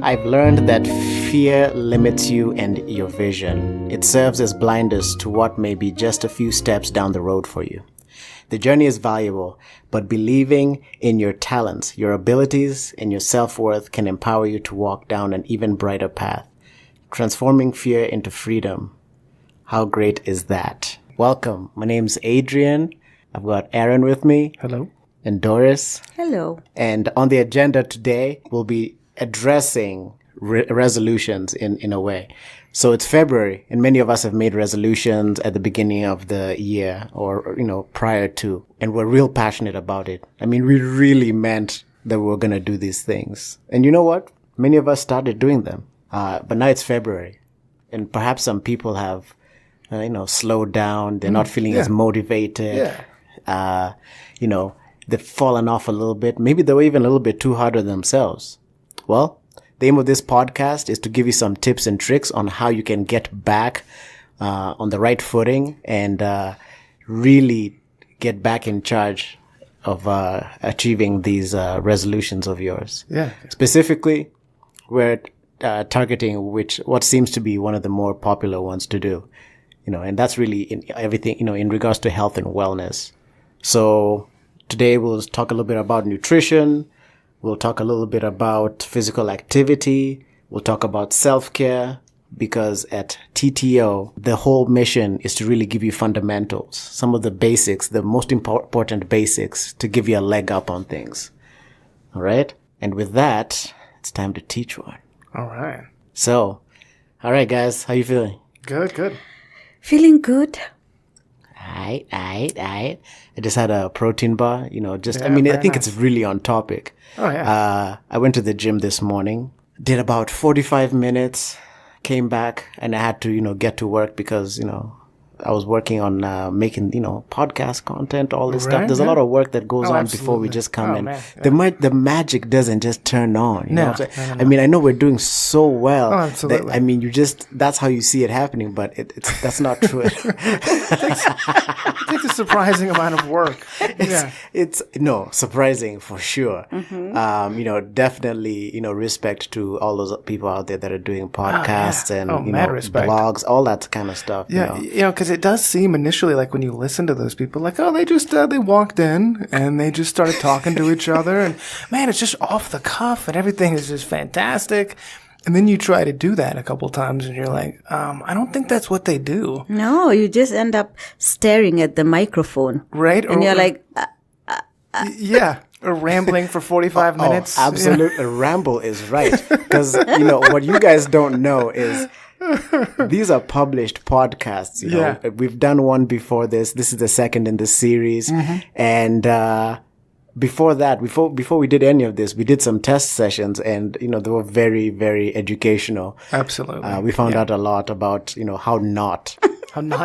I've learned that fear limits you and your vision. It serves as blinders to what may be just a few steps down the road for you. The journey is valuable, but believing in your talents, your abilities, and your self-worth can empower you to walk down an even brighter path, transforming fear into freedom. How great is that? Welcome. My name's Adrian. I've got Aaron with me. Hello. And Doris. Hello. And on the agenda today, we'll be addressing resolutions in a way. So it's February, and many of us have made resolutions at the beginning of the year or prior to, and we're real passionate about it. I mean, we really meant that we were going to do these things. And you know what? Many of us started doing them. But now it's February, and perhaps some people have, slowed down. They're not feeling as motivated. Yeah. They've fallen off a little bit. Maybe they were even a little bit too hard on themselves. Well, the aim of this podcast is to give you some tips and tricks on how you can get back on the right footing and really get back in charge of achieving these resolutions of yours. Yeah. Specifically, we're targeting what seems to be one of the more popular ones to do, and that's really in everything, in regards to health and wellness. So today we'll talk a little bit about nutrition. We'll talk a little bit about physical activity. We'll talk about self-care, because at TTO, the whole mission is to really give you fundamentals, some of the basics, the most important basics to give you a leg up on things. All right? And with that, it's time to teach one. All right. So, all right, guys, how you feeling? Good. Feeling good. Aight. I just had a protein bar, I think nice. It's really on topic. Oh, yeah. I went to the gym this morning, did about 45 minutes, came back, and I had to, get to work because, I was working on making, podcast content, all this stuff. There's a lot of work that goes on before we just come in. Man, yeah. The magic doesn't just turn on. You know what I'm saying? No. I mean, I know we're doing so well. Oh, absolutely. That's how you see it happening, but that's not true. It takes a surprising amount of work. It's surprising for sure. Mm-hmm. Definitely, respect to all those people out there that are doing podcasts and, blogs, all that kind of stuff. Yeah. Because it does seem initially like when you listen to those people, like, oh, they just, they walked in and they just started talking to each other and man, it's just off the cuff and everything is just fantastic. And then you try to do that a couple times and you're like, I don't think that's what they do. No, you just end up staring at the microphone. Right? And you're like, yeah. Or rambling for 45 minutes. Absolutely. Ramble is right. Because, what you guys don't know is these are published podcasts. We've done one before this. This is the second in the series. Mm-hmm. And before that, before we did any of this, we did some test sessions and, they were very, very educational. Absolutely. We found out a lot about, how not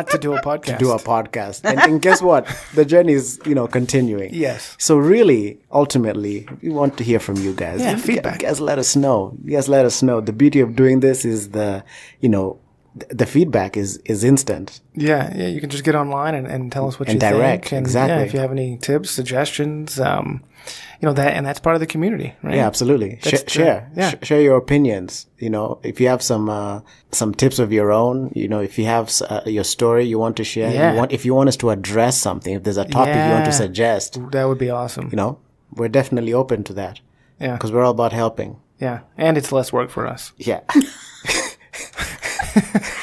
to do a podcast. And guess what? The journey is, continuing. Yes. So really, ultimately, we want to hear from you guys. Yeah, feedback. You guys let us know. The beauty of doing this is the feedback is instant. Yeah. You can just get online and tell us what you direct, think. And exactly. Yeah, if you have any tips, suggestions, that's part of the community, right? Yeah, absolutely. Share your opinions. If you have some tips of your own, if you have your story you want to share, if you want us to address something, if there's a topic you want to suggest, that would be awesome. We're definitely open to that. Yeah, because we're all about helping. Yeah, and it's less work for us. Yeah.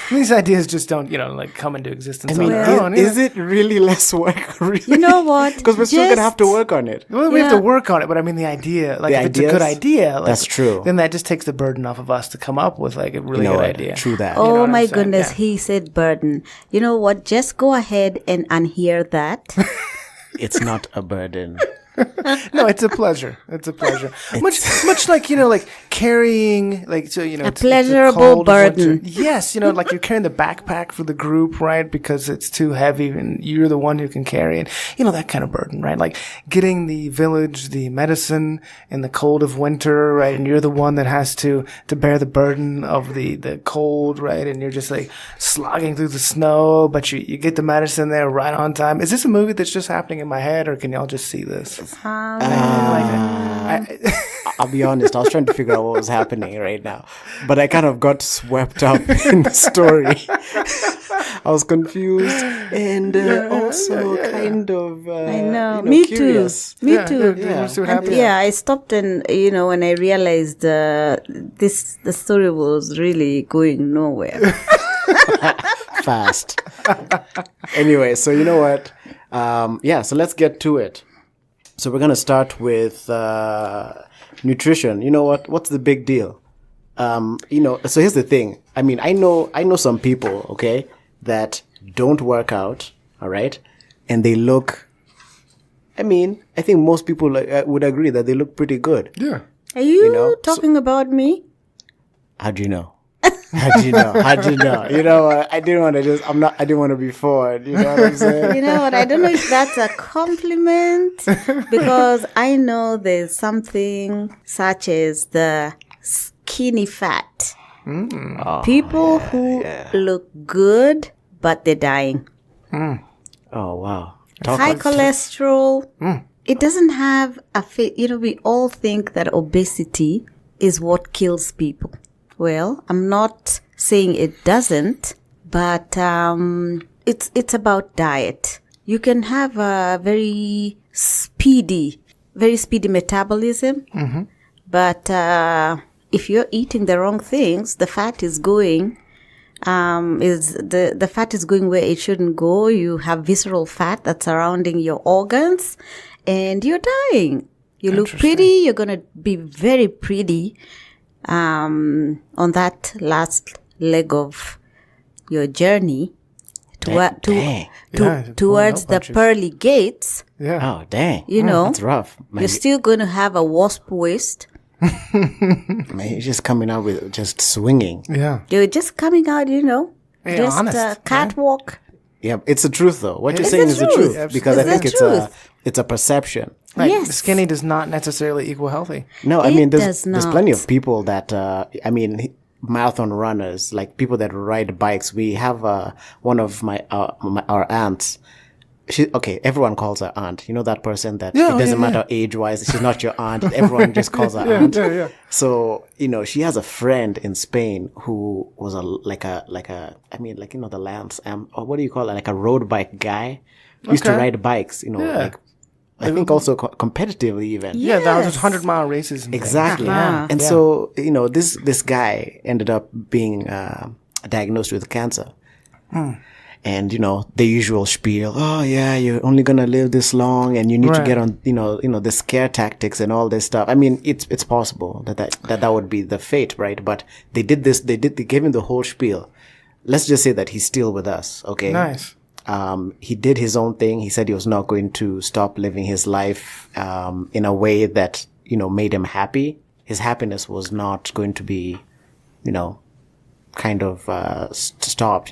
These ideas just don't, come into existence on their own. Is it really less work? Really? You know what? Because we're still going to have to work on it. Well, we have to work on it, but I mean the idea, if it's a good idea, that's true. Then that just takes the burden off of us to come up with a really good idea. True that. Oh my goodness, he said burden. You know what? Just go ahead and unhear that. It's not a burden. No, it's a pleasure. Much like carrying, a pleasurable burden. Yes, like you're carrying the backpack for the group, right? Because it's too heavy and you're the one who can carry it. That kind of burden, right? Like getting the village, the medicine in the cold of winter, right? And you're the one that has to bear the burden of the cold, right? And you're just slogging through the snow, but you get the medicine there right on time. Is this a movie that's just happening in my head, or can y'all just see this? I'll I'll be honest, I was trying to figure out what was happening right now, but I kind of got swept up in the story. I was confused and also kind of I know. me curious. Too. Me Yeah, too. yeah, yeah. See what And happens. yeah, I stopped and when I realized the story was really going nowhere. Fast. Anyway, so you know what? So let's get to it. So we're gonna start with nutrition. You know what? What's the big deal? So here's the thing. I mean, I know some people, okay, that don't work out, all right, and they look. I mean, I think most people would agree that they look pretty good. Yeah. Are you know, talking about me? How'd you know? How'd you know? How'd you know? You know what? I didn't want to be forward. You know what I'm saying? You know what? I don't know if that's a compliment because I know there's something such as the skinny fat. People who look good, but they're dying. Oh wow. High cholesterol. It doesn't have we all think that obesity is what kills people. Well, I'm not saying it doesn't, but it's about diet. You can have a very speedy metabolism, but if you're eating the wrong things, the fat is going. The fat is going where it shouldn't go. You have visceral fat that's surrounding your organs, and you're dying. You look pretty. You're gonna be very pretty. On that last leg of your journey towards the pearly gates, Yeah. Oh dang! That's rough. Man, you're still going to have a wasp waist. man, you're just coming out with just swinging. Yeah. You're just coming out, Yeah, just honest, a catwalk. Yeah, it's the truth though. What you're It's saying the is the truth. truth because I It's think the it's a perception. Like, Yes. skinny does not necessarily equal healthy. No, I It mean does there's plenty not. of people that marathon runners, like people that ride bikes. We have one of our aunts. Everyone calls her aunt. You know that person that it doesn't matter age wise. She's not your aunt. Everyone just calls her aunt. Yeah. So she has a friend in Spain who was the Lance or what do you call it? Like a road bike guy. Used to Okay. ride bikes. Like I think also competitively even. Yeah, that was Yes. 100-mile races. And Exactly. Uh-huh. And so, this guy ended up being diagnosed with cancer. And, the usual spiel, oh yeah, you're only going to live this long and you need to Right. get on, the scare tactics and all this stuff. I mean, it's possible that would be the fate, right? But they gave him the whole spiel. Let's just say that he's still with us. Okay. Nice. He did his own thing. He said he was not going to stop living his life in a way that, made him happy. His happiness was not going to be, kind of stopped,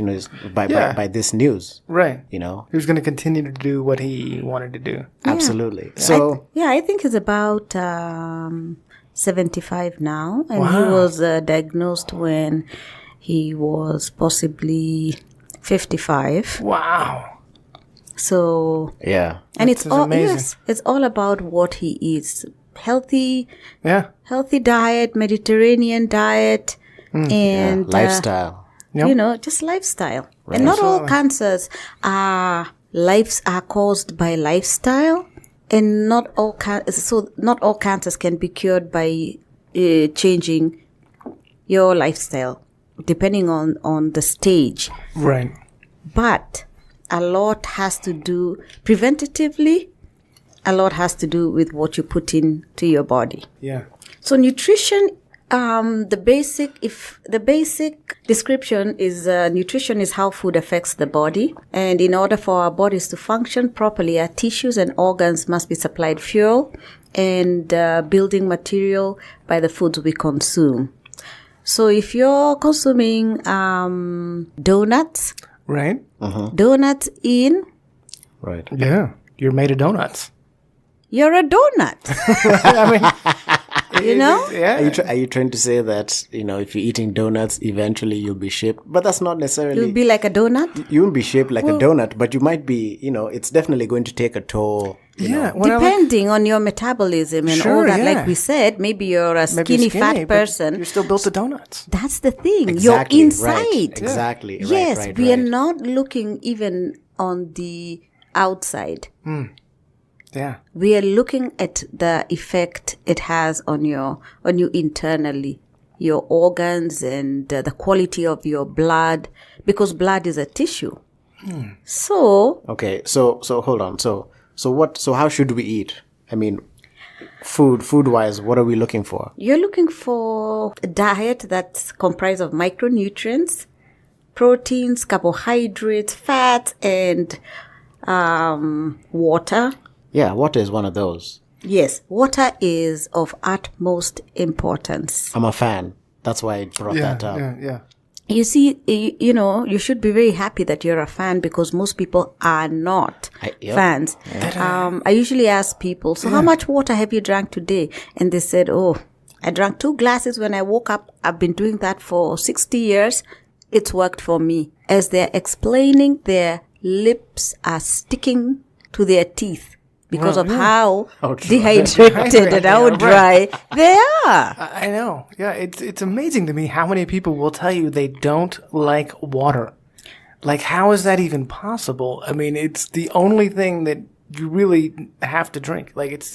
by this news. Right. You know, He was going to continue to do what he wanted to do. absolutely. So, I think he's about 75 now, and he Wow. was diagnosed when he was possibly 55. Wow. So, yeah. and That's amazing. it's all about what he eats. Healthy Yeah. diet, Mediterranean diet, and Lifestyle. Yep. just lifestyle. And not all cancers are caused by lifestyle, and not all cancers can be cured by changing your lifestyle, depending on the stage. Right. But a lot has to do preventatively. A lot has to do with what you put into your body. Yeah. So nutrition, the basic description is nutrition is how food affects the body. And in order for our bodies to function properly, our tissues and organs must be supplied fuel and building material by the foods we consume. So if you're consuming donuts, Right. donuts in, Right. Yeah. You're made of donuts. you're a donut. I mean, You know? yeah. Are you trying to say that, if you're eating donuts, eventually you'll be shaped? But that's not necessarily. You'll be like a donut. You won't be shaped like a donut, but you might be, it's definitely going to take a toll, Yeah. When I look- Depending on your metabolism and all Sure, that, yeah. like we said, maybe you're a maybe skinny, fat but person. you're still built to donuts. That's the thing. Exactly, You're right. inside. Exactly. Right, Yes, right, we are right. not looking even on the outside. Yeah. We are looking at the effect it has on you internally, your organs and the quality of your blood, because blood is a tissue. So Okay, so hold on. So how should we eat? I mean, food wise, what are we looking for? you're looking for a diet that's comprised of micronutrients, proteins, carbohydrates, fats, and water. Yeah, water is one of those. Yes, water is of utmost importance. I'm a fan. That's why I brought that up. Yeah. You see, you should be very happy that you're a fan because most people are not Yep. fans. I usually ask people, so how much water have you drank today? And they said, oh, I drank 2 glasses when I woke up. I've been doing that for 60 years. It's worked for me. As they're explaining, their lips are sticking to their teeth because of how dehydrated and how dry they are. I know. Yeah, it's amazing to me how many people will tell you they don't like water. Like, how is that even possible? I mean, it's the only thing that you really have to drink. Like, it's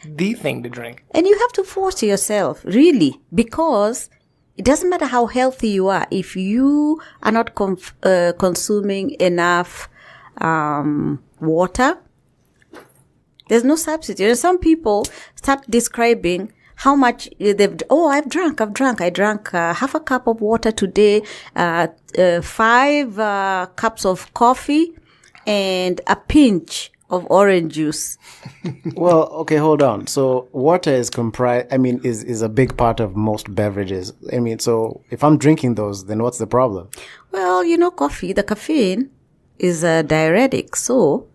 the thing to drink. And you have to force yourself, really, because it doesn't matter how healthy you are. If you are not consuming enough water, there's no substitute. Some people start describing how much I've drunk. I drank half a cup of water today, 5 cups of coffee, and a pinch of orange juice. Well, okay, hold on. So water is is a big part of most beverages. I mean, so if I'm drinking those, then what's the problem? Well, coffee, the caffeine is a diuretic, so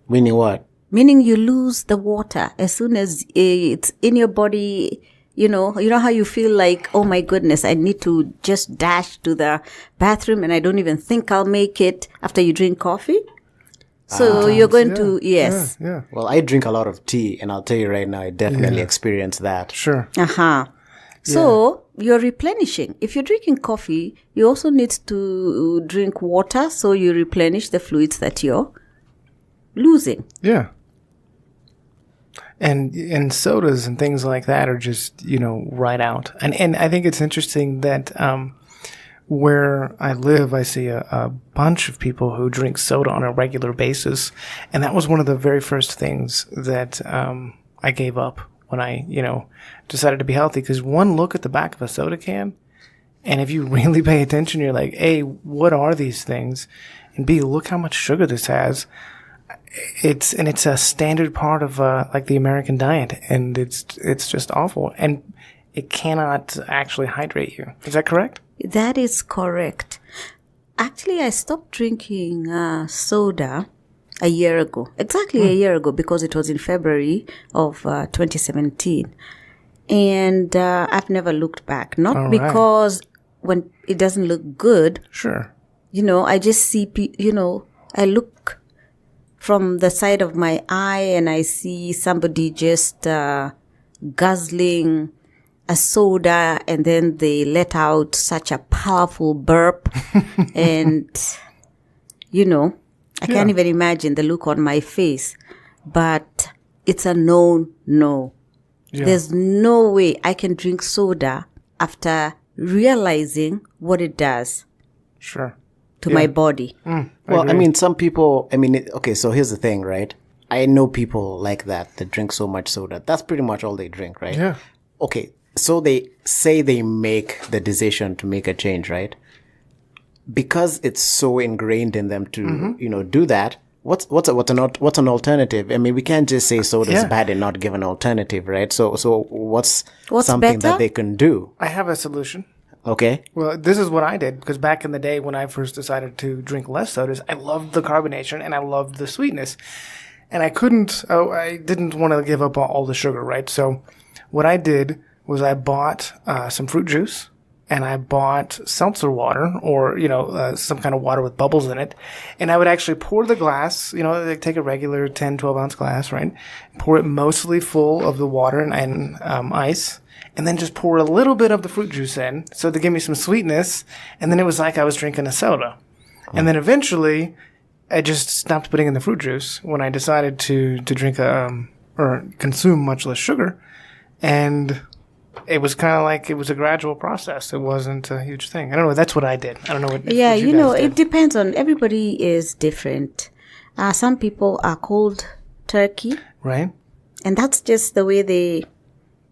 Meaning what? meaning you lose the water as soon as it's in your body. You know how you feel like, oh my goodness, I need to just dash to the bathroom and I don't even think I'll make it after you drink coffee. So you're going to, yes. Yeah. Well, I drink a lot of tea, and I'll tell you right now, I definitely experience that. Sure. So you're replenishing. If you're drinking coffee, you also need to drink water so you replenish the fluids that you're losing. Yeah. And sodas and things like that are just, right out. And I think it's interesting that where I live, I see a bunch of people who drink soda on a regular basis. And that was one of the very first things that I gave up when I, decided to be healthy. Because one look at the back of a soda can, and if you really pay attention, you're like, A, what are these things? And B, look how much sugar this has. It's a standard part of like the American diet, and it's just awful, and it cannot actually hydrate you. Is that correct? That is correct. Actually, I stopped drinking soda a year ago. Exactly a year ago, because it was in February of 2017. And I've never looked back. Not All right. because when it doesn't look good, Sure. I just see, I look from the side of my eye and I see somebody just guzzling a soda, and then they let out such a powerful burp. And, I can't even imagine the look on my face. But it's a no. Yeah. There's no way I can drink soda after realizing what it does Sure. to my body. Well, I mean, some people, okay, so here's the thing, right? I know people like that drink so much soda. That's pretty much all they drink, right? Yeah. Okay, so they say they make the decision to make a change, right? Because it's so ingrained in them to, do that. What's an alternative? I mean, we can't just say soda is bad and not give an alternative, right? So what's something better? that they can do? I have a solution. Okay. Well, this is what I did, because back in the day when I first decided to drink less sodas, I loved the carbonation and I loved the sweetness. And I didn't want to give up all the sugar, right? So what I did was I bought some fruit juice, and I bought seltzer water or, some kind of water with bubbles in it. And I would actually pour the glass, like take a regular 10, 12 ounce glass, right? Pour it mostly full of the water and ice. And then just pour a little bit of the fruit juice in, so to give me some sweetness. And then it was like I was drinking a soda. And then eventually, I just stopped putting in the fruit juice when I decided to drink or consume much less sugar. And it was kind of like it was a gradual process. It wasn't a huge thing. I don't know. That's what I did. I don't know what. Yeah, what you guys did. it depends on everybody is different. Some people are cold turkey, Right? and that's just the way they.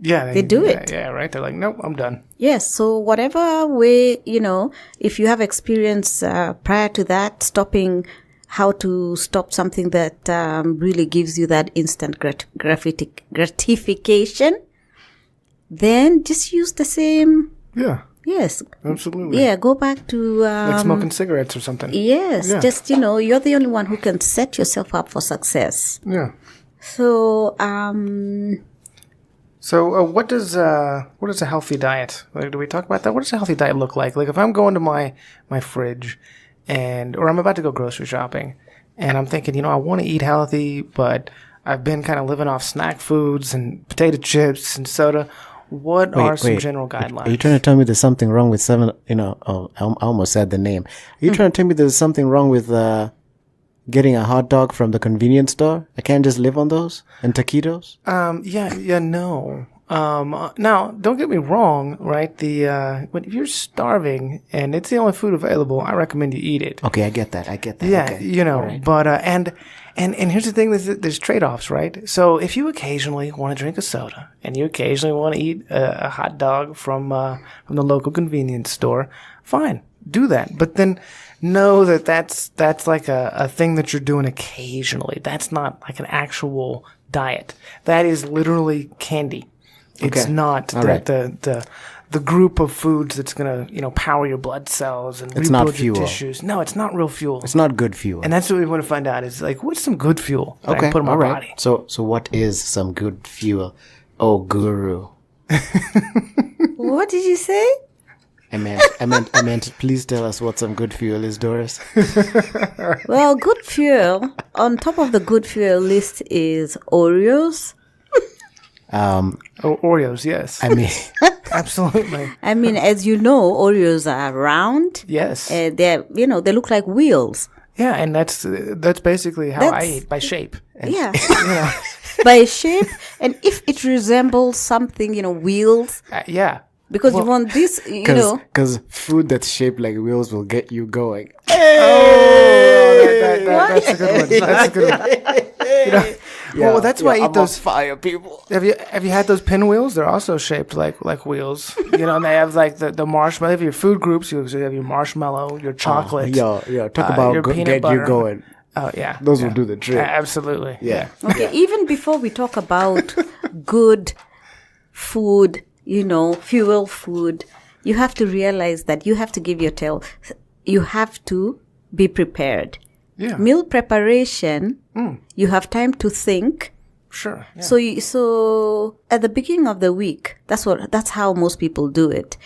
Yeah, They do it. Yeah, right. They're like, nope, I'm done. Yes. So whatever way, if you have experience prior to that, how to stop something that really gives you that instant gratification, then just use the same. Yeah, Yes. absolutely. Yeah. Go back to. Like smoking cigarettes or something. Yes. Yeah. Just, you're the only one who can set yourself up for success. Yeah. So, So, what does a healthy diet? Like, do we talk about that? What does a healthy diet look like? Like, if I'm going to my fridge, or I'm about to go grocery shopping, and I'm thinking, I want to eat healthy, but I've been kind of living off snack foods and potato chips and soda. What are some general guidelines? Are you trying to tell me there's something wrong with I almost said the name. Are you trying to tell me there's something wrong with getting a hot dog from the convenience store? I can't just live on those and taquitos? No. Now, don't get me wrong, right? But if you're starving and it's the only food available, I recommend you eat it. Okay, I get that. Yeah, Okay. All right. but and here's the thing: there's trade-offs, right? So if you occasionally want to drink a soda and you occasionally want to eat a hot dog from the local convenience store, fine, do that. But then know that that's like a thing that you're doing occasionally. That's not like an actual diet. That is literally candy. It's Okay. not All right. the group of foods that's gonna power your blood cells and It's not rebuild your fuel. tissues. No, it's not real fuel. It's not good fuel. And that's what we want to find out is like, what's some good fuel that I can put in my all right. body? So what is some good fuel? Oh, guru. what did you say? I meant, please tell us what some good fuel is, Doris. Well, good fuel, on top of the good fuel list is Oreos. Oreos, yes. I mean, Absolutely. I mean, as you know, Oreos are round. Yes. They're, they look like wheels. Yeah, and that's basically how I That's- eat, by shape. Yeah. By shape. And if it resembles something, wheels, Yeah. because you want this, because food that's shaped like wheels will get you going. That's a good one. That's a good one. Well, that's why I eat those. fire, people. Have you had those pinwheels? They're also shaped like wheels. And they have like the marshmallow. If your food groups, you have your marshmallow, your chocolate. Talk about your peanut get butter. you going. Oh yeah, Those will do the trick. Absolutely. Yeah. Okay, even before we talk about good food, fuel food, you have to realize that you have to give your tail. You have to be prepared. Yeah. Meal preparation, you have time to think. Sure. Yeah. So at the beginning of the week, that's how most people do it.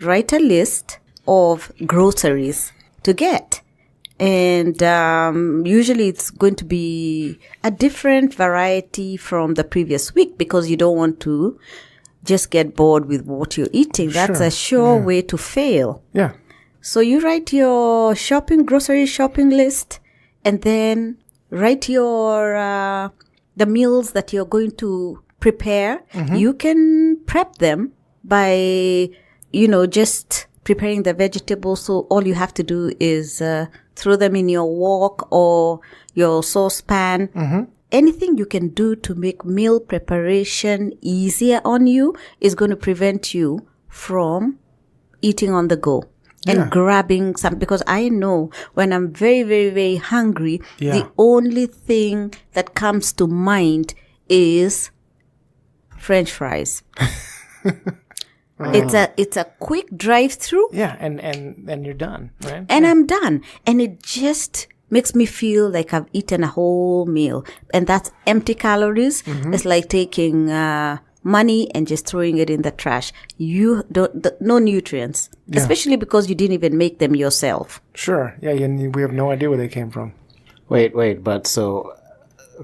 Write a list of groceries to get. And usually it's going to be a different variety from the previous week because you don't want to just get bored with what you're eating. That's a sure way to fail. Yeah. So you write your grocery shopping list, and then write your the meals that you're going to prepare. You can prep them by, just preparing the vegetables. So all you have to do is throw them in your wok or your saucepan. Anything you can do to make meal preparation easier on you is going to prevent you from eating on the go. And grabbing some, because I know when I'm very, very, very hungry, the only thing that comes to mind is French fries. It's a quick drive-through. Yeah, and you're done, right? And I'm done. And it just makes me feel like I've eaten a whole meal. And that's empty calories. It's like taking money and just throwing it in the trash. You don't, no nutrients, especially because you didn't even make them yourself. Sure. Yeah, and we have no idea where they came from. Wait, but so,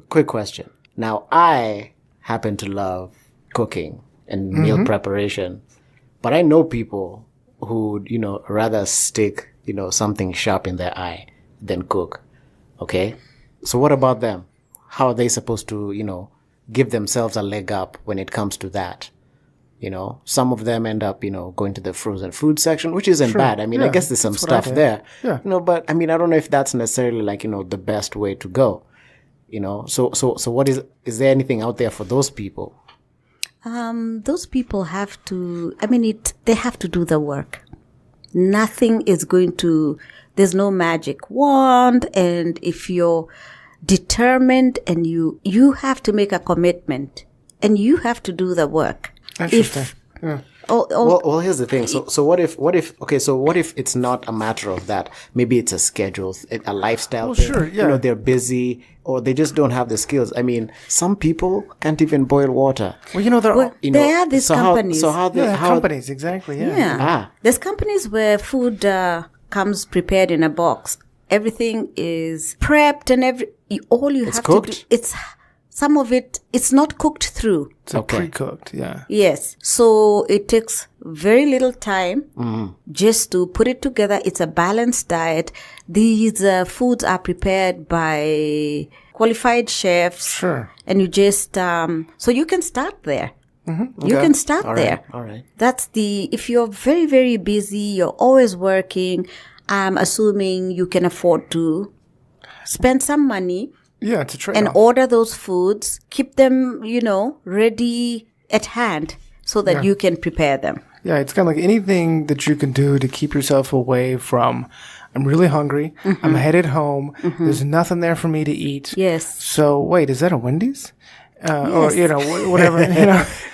quick question. Now, I happen to love cooking and meal preparation, but I know people who, rather stick, something sharp in their eye than cook. Okay? So what about them? How are they supposed to, give themselves a leg up when it comes to that? Some of them end up, going to the frozen food section, which isn't bad. I mean, I guess there's some stuff there. Yeah. But I mean, I don't know if that's necessarily like, the best way to go. So what is there anything out there for those people? Those people have to, they have to do the work. Nothing is going to, there's no magic wand. And if you're determined and you have to make a commitment and you have to do the work. Interesting. Yeah. Well, here's the thing. So what if it's not a matter of that? Maybe it's a schedule, a lifestyle thing. Sure, yeah. They're busy or they just don't have the skills. I mean, some people can't even boil water. Well, there are these companies. Companies, exactly, yeah. Yeah. There's companies where food comes prepared in a box. Everything is prepped and all you have cooked? to do, some of it's not cooked through. It's pre-cooked, yeah. Yes. So it takes very little time just to put it together. It's a balanced diet. These foods are prepared by qualified chefs. Sure. And you just, so you can start there. Mm-hmm. You can start All there. right. All right. If you're very, very busy, you're always working, I'm assuming you can afford to spend some money. Yeah, it's a trade-off. And order those foods, keep them, ready at hand so that you can prepare them. Yeah, it's kind of like anything that you can do to keep yourself away from, I'm really hungry, I'm headed home, there's nothing there for me to eat. Yes. So, wait, is that a Wendy's? Or, Yes. Whatever,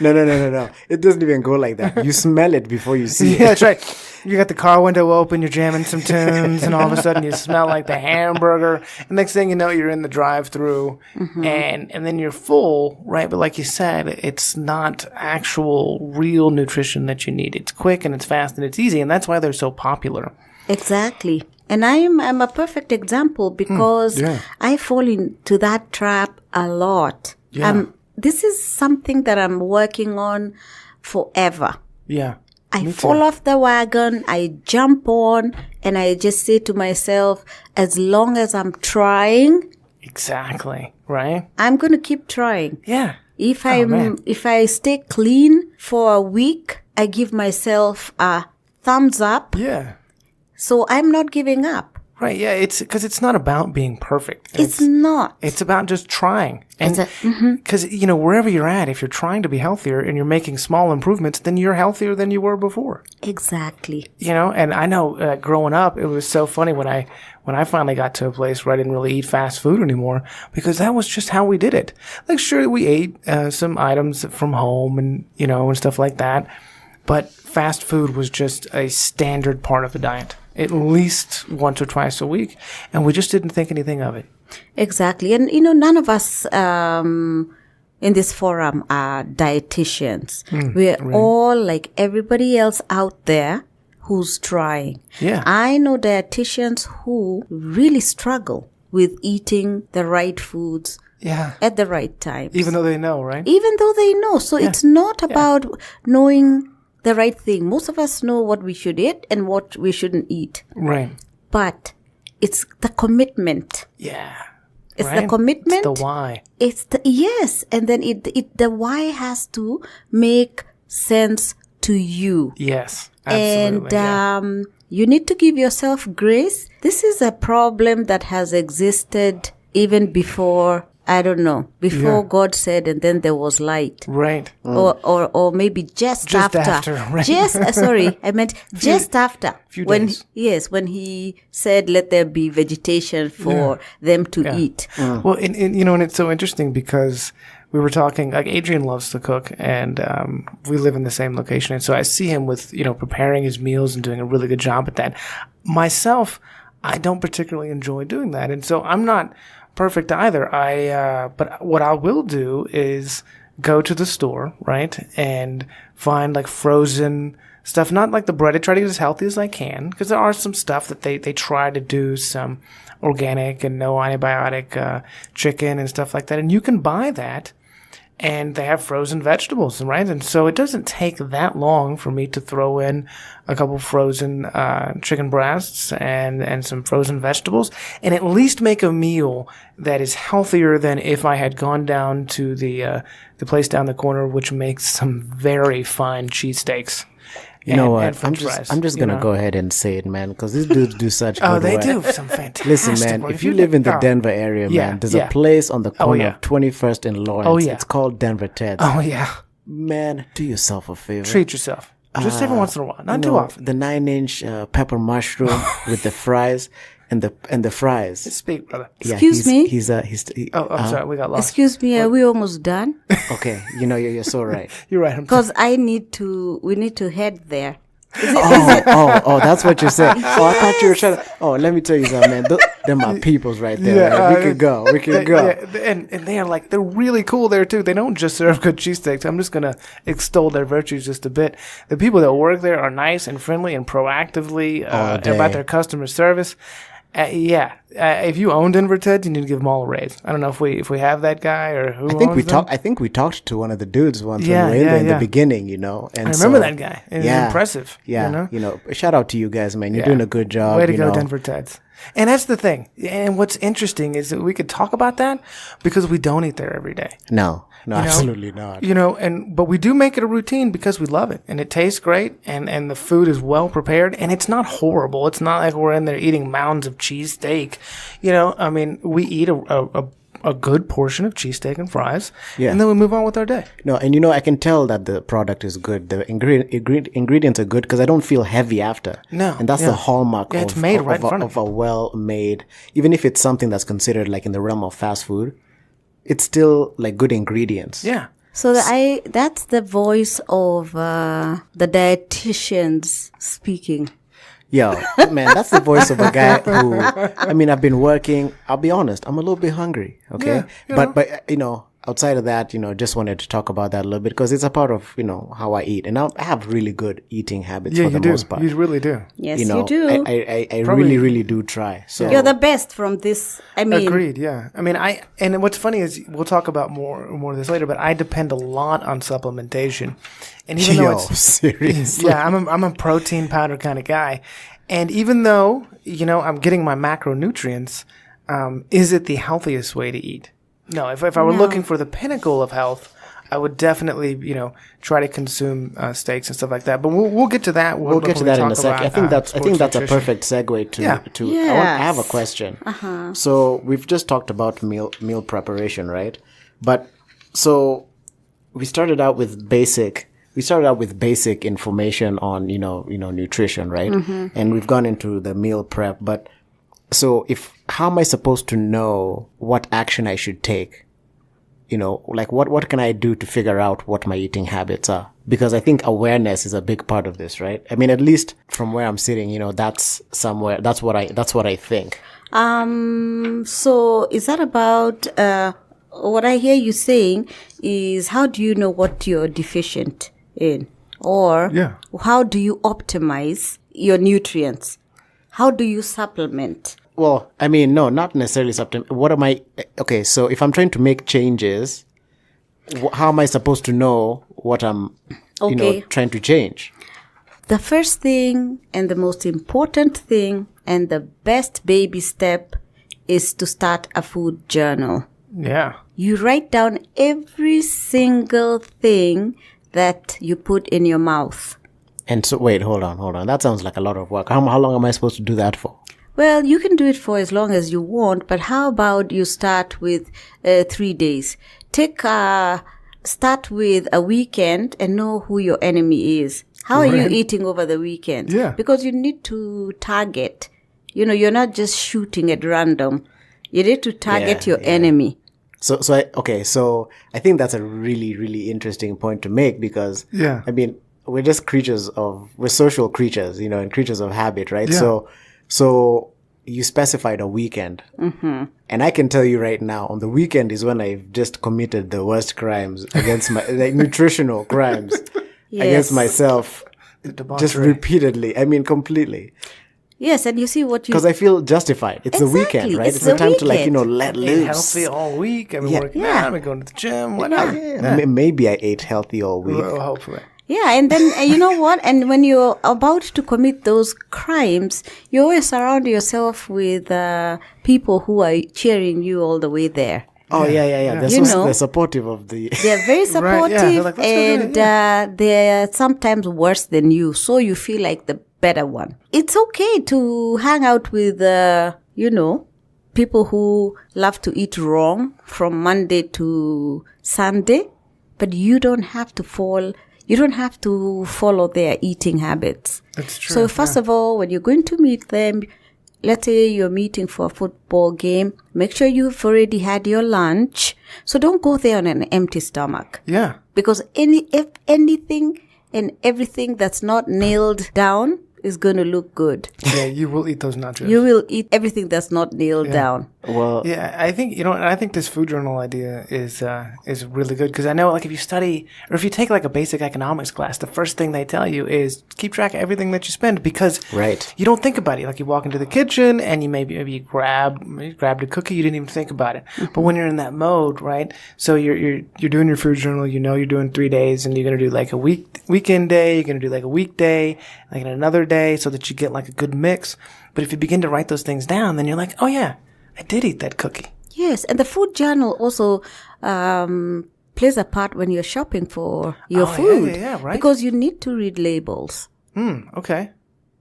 No. It doesn't even go like that. You smell it before you see it. Yeah, that's right. You got the car window open, you're jamming some tunes, and all of a sudden you smell like the hamburger. And next thing you know, you're in the drive-through, and then you're full, right? But like you said, it's not actual, real nutrition that you need. It's quick and it's fast and it's easy, and that's why they're so popular. Exactly. And I'm a perfect example because I fall into that trap a lot. Yeah. This is something that I'm working on forever. Yeah. I fall off the wagon, I jump on, and I just say to myself, as long as I'm trying, Exactly. Right? I'm going to keep trying. Yeah. If I stay clean for a week, I give myself a thumbs up. Yeah. So I'm not giving up. Right. Yeah. It's because it's not about being perfect. It's not. It's about just trying. And because, wherever you're at, if you're trying to be healthier and you're making small improvements, then you're healthier than you were before. Exactly. And I know growing up, it was so funny when I finally got to a place where I didn't really eat fast food anymore because that was just how we did it. Like, sure, we ate some items from home and, and stuff like that. But fast food was just a standard part of the diet, at least once or twice a week. And we just didn't think anything of it. Exactly. And, none of us in this forum are dietitians. We're all like everybody else out there who's trying. Yeah. I know dietitians who really struggle with eating the right foods at the right time. Even though they know, right? Even though they know. So it's not about knowing the right thing. Most of us know what we should eat and what we shouldn't eat. Right. But it's the commitment. Yeah. It's the commitment. It's the why. Yes. And then the why has to make sense to you. Yes. Absolutely. And you need to give yourself grace. This is a problem that has existed even before, I don't know, before God said, and then there was light. Right. Or maybe just after. Right. I meant just after. When days. Yes, when he said, let there be vegetation for them to eat. Well, and it's so interesting because we were talking, like Adrian loves to cook and we live in the same location. And so I see him with, preparing his meals and doing a really good job at that. Myself, I don't particularly enjoy doing that. And so I'm not perfect either. But what I will do is go to the store, right, and find like frozen stuff, not like the bread. I try to get as healthy as I can because there are some stuff that they try to do some organic and no antibiotic chicken and stuff like that. And you can buy that. And they have frozen vegetables, right? And so it doesn't take that long for me to throw in a couple frozen chicken breasts and some frozen vegetables, and at least make a meal that is healthier than if I had gone down to the place down the corner, which makes some very fine cheesesteaks. You know what? French fries, I'm just gonna go ahead and say it, man, because these dudes do such good Oh, they work. do some fantastic. Listen, man, work. if you live in the oh, Denver area, yeah, man, there's yeah. a place on the corner yeah. of 21st and Lawrence. Oh, yeah. It's called Denver Ted's. Oh yeah, Man, do yourself a favor. treat yourself just every once in a while, not too often. The 9-inch pepper mushroom with the fries and the fries. Speak, brother. Yeah, Excuse me? He's I'm sorry, we got lost. Excuse me, are we almost done? okay. You know, you're so right. You're right. I'm Because we need to head there. Oh, that's what you said. Oh, I thought you were trying to. Oh, let me tell you something, man. They're my peoples right there. Yeah, man. We can go. We can go. and they're really cool there too. They don't just serve good cheesesteaks. I'm just gonna extol their virtues just a bit. The people that work there are nice and friendly and proactively All day. about their customer service. If you own Denver Ted, you need to give them all a raise. I don't know if we have that guy or who. I think we talked to one of the dudes once Yeah, when we were in there in yeah. the beginning, you know. And I remember so- that guy. It was impressive. Yeah, You know? shout out to you guys, man. You're Yeah. doing a good job. Way to you go, know. Denver Teds. And that's the thing. And what's interesting is that we could talk about that because we don't eat there every day. No, know? absolutely not. But we do make it a routine because we love it and it tastes great and the food is well prepared and it's not horrible. It's not like we're in there eating mounds of cheesesteak. I mean, we eat a good portion of cheesesteak and fries, Yeah. and then we move on with our day. No, and I can tell that the product is good. The ingredients are good because I don't feel heavy after. No, and that's yeah. the hallmark Yeah, of, it's made of, right in of, front a, of of a well-made. Even if it's something that's considered like in the realm of fast food, it's still like good ingredients. Yeah. So that's the voice of the dietitians speaking. Yo, man, that's the voice of a guy who, I mean, I've been working. I'll be honest, I'm a little bit hungry. Okay. Yeah, But outside of that, just wanted to talk about that a little bit because it's a part of, how I eat. And I have really good eating habits Yeah, for the you do. most part. You really do. Yes, you do. I Probably- really, really do try. So You're the best from this. I mean, Agreed. Yeah. I mean, and what's funny is we'll talk about more of this later, but I depend a lot on supplementation, and even though it's seriously. yeah, I'm a protein powder kind of guy, and even though I'm getting my macronutrients, is it the healthiest way to eat? No. If I were looking for the pinnacle of health, I would definitely try to consume steaks and stuff like that. But we'll get to that. We'll get to that in a sec. I think that's a nutrition. perfect segue to Yeah. I have a question. So we've just talked about meal preparation, right? But so we started out with basic information on nutrition, right? And we've gone into the meal prep. But so how am I supposed to know what action I should take? Like what can I do to figure out what my eating habits are? Because I think awareness is a big part of this, right? I mean, at least from where I'm sitting, that's what I think. So is that about what I hear you saying is how do you know what you're deficient in? Or how do you optimize your nutrients? How do you supplement? Well, I mean, no, not necessarily supplement. What am I? Okay, so if I'm trying to make changes, how am I supposed to know what I'm, trying to change? The first thing and the most important thing and the best baby step is to start a food journal. Yeah. You write down every single thing that you put in your mouth. And so, wait, hold on. That sounds like a lot of work. How long am I supposed to do that for? Well, you can do it for as long as you want, but how about you start with 3 days? Start with a weekend and know who your enemy is. How are you eating over the weekend? Yeah. Because you need to target. You're not just shooting at random. You need to target your enemy. So I think that's a really, really interesting point to make because, I mean, we're just we're social creatures, and creatures of habit, right? Yeah. So, you specified a weekend. Mm-hmm. And I can tell you right now, on the weekend is when I've just committed the worst crimes against my, like nutritional crimes against myself. Just repeatedly. I mean, completely. Yes, and you see what you... Because I feel justified. It's the weekend, right? It's the time to, like, let Eat loose. healthy all week. I've been working out. I've been going to the gym. Whatever. Yeah. Maybe I ate healthy all week. Well, hopefully. Yeah, and then you know what? And when you're about to commit those crimes, you always surround yourself with people who are cheering you all the way there. Oh, yeah. They're supportive of the... They're very supportive, Right, yeah. They're like, "Let's go do it," and they're sometimes worse than you, so you feel like the better one. It's okay to hang out with, people who love to eat wrong from Monday to Sunday, but you don't have to follow their eating habits. That's true. So first of all, when you're going to meet them, let's say you're meeting for a football game, make sure you've already had your lunch. So don't go there on an empty stomach. Yeah. Because if anything and everything that's not nailed down is going to look good. Yeah, you will eat those nachos. You will eat everything that's not nailed down. Well, yeah, I think, and I think this food journal idea is really good because I know, like, if you study or if you take like a basic economics class, the first thing they tell you is keep track of everything that you spend because right. you don't think about it. Like, you walk into the kitchen and you maybe you grabbed a cookie, you didn't even think about it. Mm-hmm. But when you're in that mode, right? So you're doing your food journal, you're doing 3 days, and you're gonna do like a weekend day, you're gonna do like a weekday, like another day, so that you get like a good mix. But if you begin to write those things down, then you're like, oh yeah, I did eat that cookie. Yes, and the food journal also plays a part when you're shopping for your food. Yeah, right. Because you need to read labels. Okay.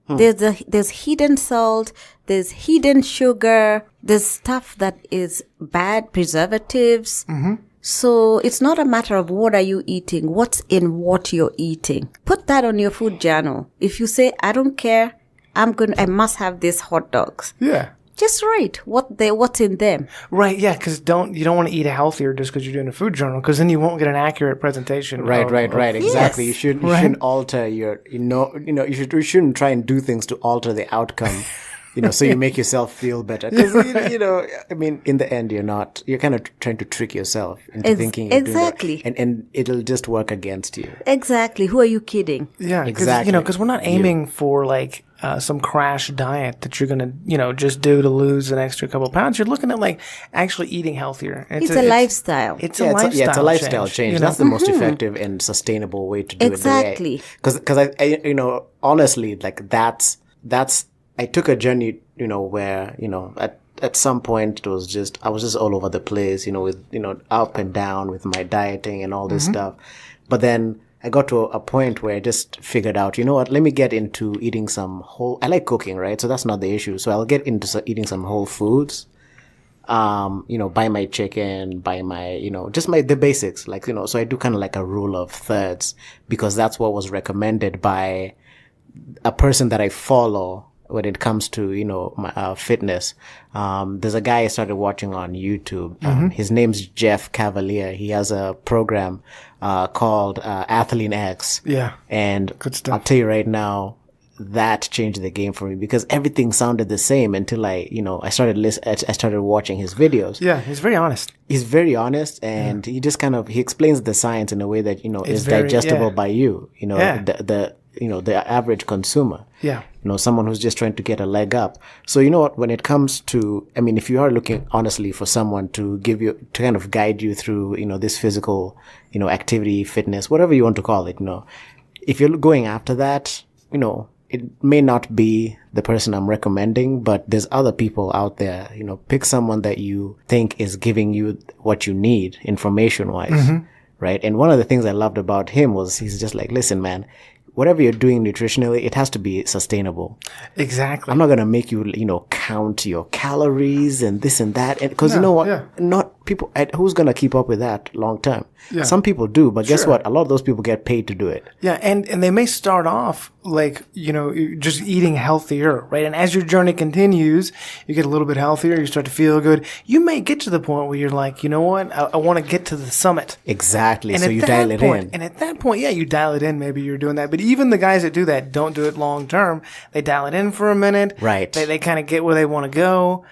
There's hidden salt, there's hidden sugar, there's stuff that is bad, preservatives. Mm-hmm. So it's not a matter of what are you eating, what's in what you're eating. Put that on your food journal. If you say, I don't care, I must have these hot dogs. Yeah. Just write what's in them. Right, yeah, because you don't want to eat healthier just because you're doing a food journal, because then you won't get an accurate presentation. Right. Exactly. Yes. You shouldn't alter your, you shouldn't try and do things to alter the outcome. So you make yourself feel better. Because, I mean, in the end, you're kind of trying to trick yourself into thinking you're exactly. doing that. And it'll just work against you. Exactly. Who are you kidding? Yeah, exactly. Because we're not aiming for like some crash diet that you're going to, just do to lose an extra couple pounds. You're looking at like actually eating healthier. It's a lifestyle. It's a lifestyle change. That's the most effective and sustainable way to do exactly. it. Because I honestly, like that's I took a journey, where, at some point it was just, I was just all over the place, with, up and down with my dieting and all this stuff. But then I got to a point where I just figured out, let me get into eating I like cooking, right? So that's not the issue. So I'll get into eating some whole foods, buy my chicken, buy my, just the basics, like, so I do kind of like a rule of thirds because that's what was recommended by a person that I follow when it comes to, my fitness. There's a guy I started watching on YouTube. His name's Jeff Cavalier. He has a program called Athlean X. Yeah. And good stuff. I'll tell you right now, that changed the game for me because everything sounded the same until I started watching his videos. Yeah, he's very honest. He's very honest, and he just he explains the science in a way that is digestible by you. The average consumer. Yeah. Someone who's just trying to get a leg up. So what, when it comes to, I mean, if you are looking honestly for someone to kind of guide you through, this physical, activity, fitness, whatever you want to call it, if you're going after that, it may not be the person I'm recommending, but there's other people out there, pick someone that you think is giving you what you need information wise. Right. And one of the things I loved about him was he's just like, listen, man, whatever you're doing nutritionally, it has to be sustainable. Exactly. I'm not going to make you, count your calories and this and that. And because you know what? Yeah. Not people, who's going to keep up with that long term? Yeah. Some people do, but guess Sure. what? A lot of those people get paid to do it. Yeah, and they may start off like, just eating healthier, right? And as your journey continues, you get a little bit healthier, you start to feel good. You may get to the point where you're like, you know what? I want to get to the summit. Exactly. And So at you that dial it point, in. And at that point, yeah, you dial it in. Maybe you're doing that. But even the guys that do that don't do it long term. They dial it in for a minute. Right. They kind of get where they want to go,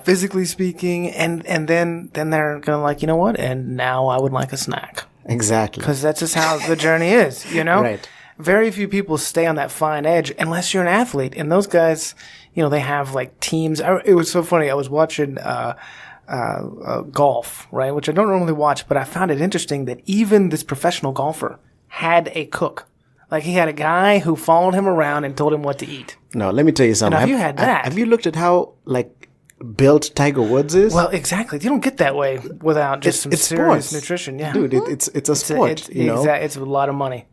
physically speaking. And then they're going to like, you know what? And now I would like a snack. Exactly. Because that's just how the journey is, Right. Very few people stay on that fine edge unless you're an athlete. And those guys, they have like teams. It was so funny. I was watching golf, right? Which I don't normally watch, but I found it interesting that even this professional golfer had a cook. Like he had a guy who followed him around and told him what to eat. No, let me tell you something. Now, if you had that- have you looked at how built Tiger Woods is? Well, exactly. You don't get that way without just some serious sports. nutrition. Yeah. Dude, it's a sport. It's a lot of money.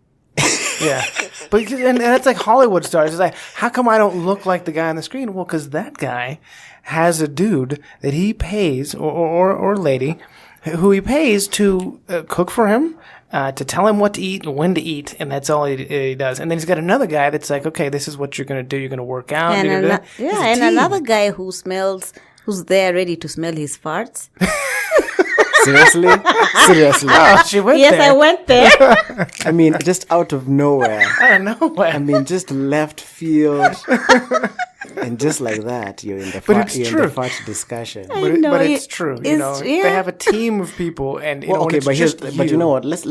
Yeah, but and that's like Hollywood stars. It's like, how come I don't look like the guy on the screen? Well, because that guy has a dude that he pays, or lady, who he pays to cook for him, to tell him what to eat and when to eat, and that's all he does. And then he's got another guy that's like, okay, this is what you're going to do. You're going to work out. And you're gonna do that. It's a team. another guy who's there ready to smell his farts. Seriously? Seriously. Oh, she went Yes, there. I went there. I mean, just out of nowhere. I don't know. I mean, just left field. And just like that, you're in the it's you're in true. the fart discussion. know, But it's true. yeah. They have a team of people, and Well, when okay, it's but just but you know what? Let's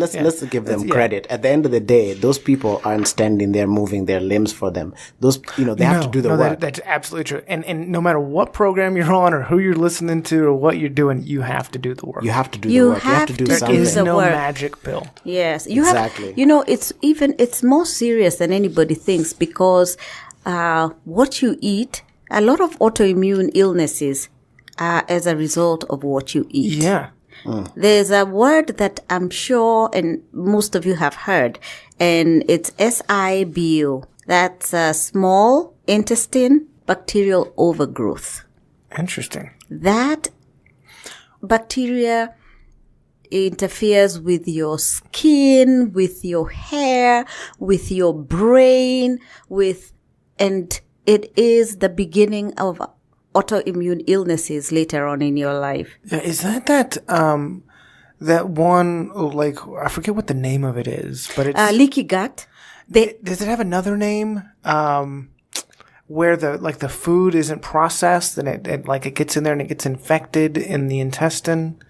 give them Yeah. credit. At the end of the day, those people aren't standing there moving their limbs for them. Those they have to do the work. That's absolutely true. And no matter what program you're on or who you're listening to or what you're doing, you have to do the work. You have to do You the work. You have to have do to There something. is the no work. magic pill. Yes, you Exactly. have. It's more serious than anybody thinks because what you eat. A lot of autoimmune illnesses are as a result of what you eat. Yeah. There's a word that I'm sure and most of you have heard, and it's SIBO. That's small intestine bacterial overgrowth. Interesting. That bacteria interferes with your skin, with your hair, with your brain, and it is the beginning of autoimmune illnesses later on in your life. Yeah, is that that one, like, I forget what the name of it is, but it's Leaky gut. does it have another name? Where the food isn't processed and it gets in there and it gets infected in the intestine.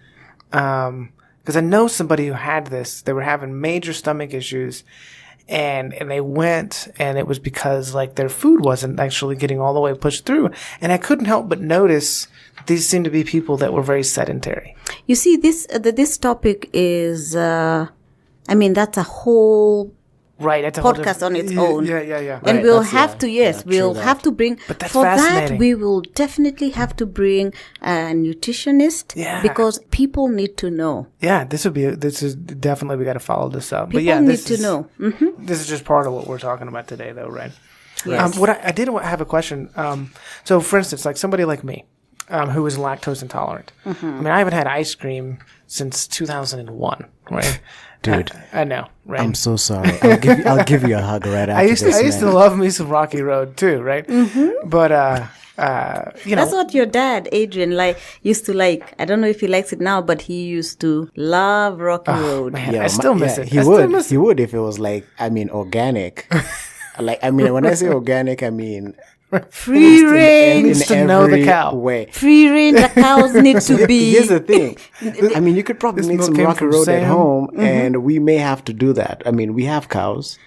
Because I know somebody who had this. They were having major stomach issues, and they went, and it was because their food wasn't actually getting all the way pushed through. And I couldn't help but notice these seemed to be people that were very sedentary. You see, this topic is, that's a whole Right, that's a whole podcast on its yeah, own. Yeah. And Right, we'll that's- have yeah, to, yes, yeah, we'll true have to bring, But that's for that, fascinating. we will definitely have to bring a nutritionist Yeah. because people need to know. Yeah, this is definitely, we got to follow this up. People But yeah, need this to is, know. This is just part of what we're talking about today, though, right? Yes. What I did have a question. So, for instance, like somebody like me, who is lactose intolerant. Mm-hmm. I mean, I haven't had ice cream since 2001, right? Dude. I know, right? I'm so sorry. I'll give you a hug right after I used this. to love me some Rocky Road too, right? Mm-hmm. But That's what your dad, Adrian, used to like. I don't know if he likes it now, but he used to love Rocky Road. man, Yeah, I still miss it. He I still would. miss He would if it was organic. When I say organic, I mean Free range. needs to know the cow. way. Free range. The cows need to be. Here's the thing. I mean, you could probably This make milk some came Rocky from Road at Sam. home, and we may have to do that. I mean, we have cows.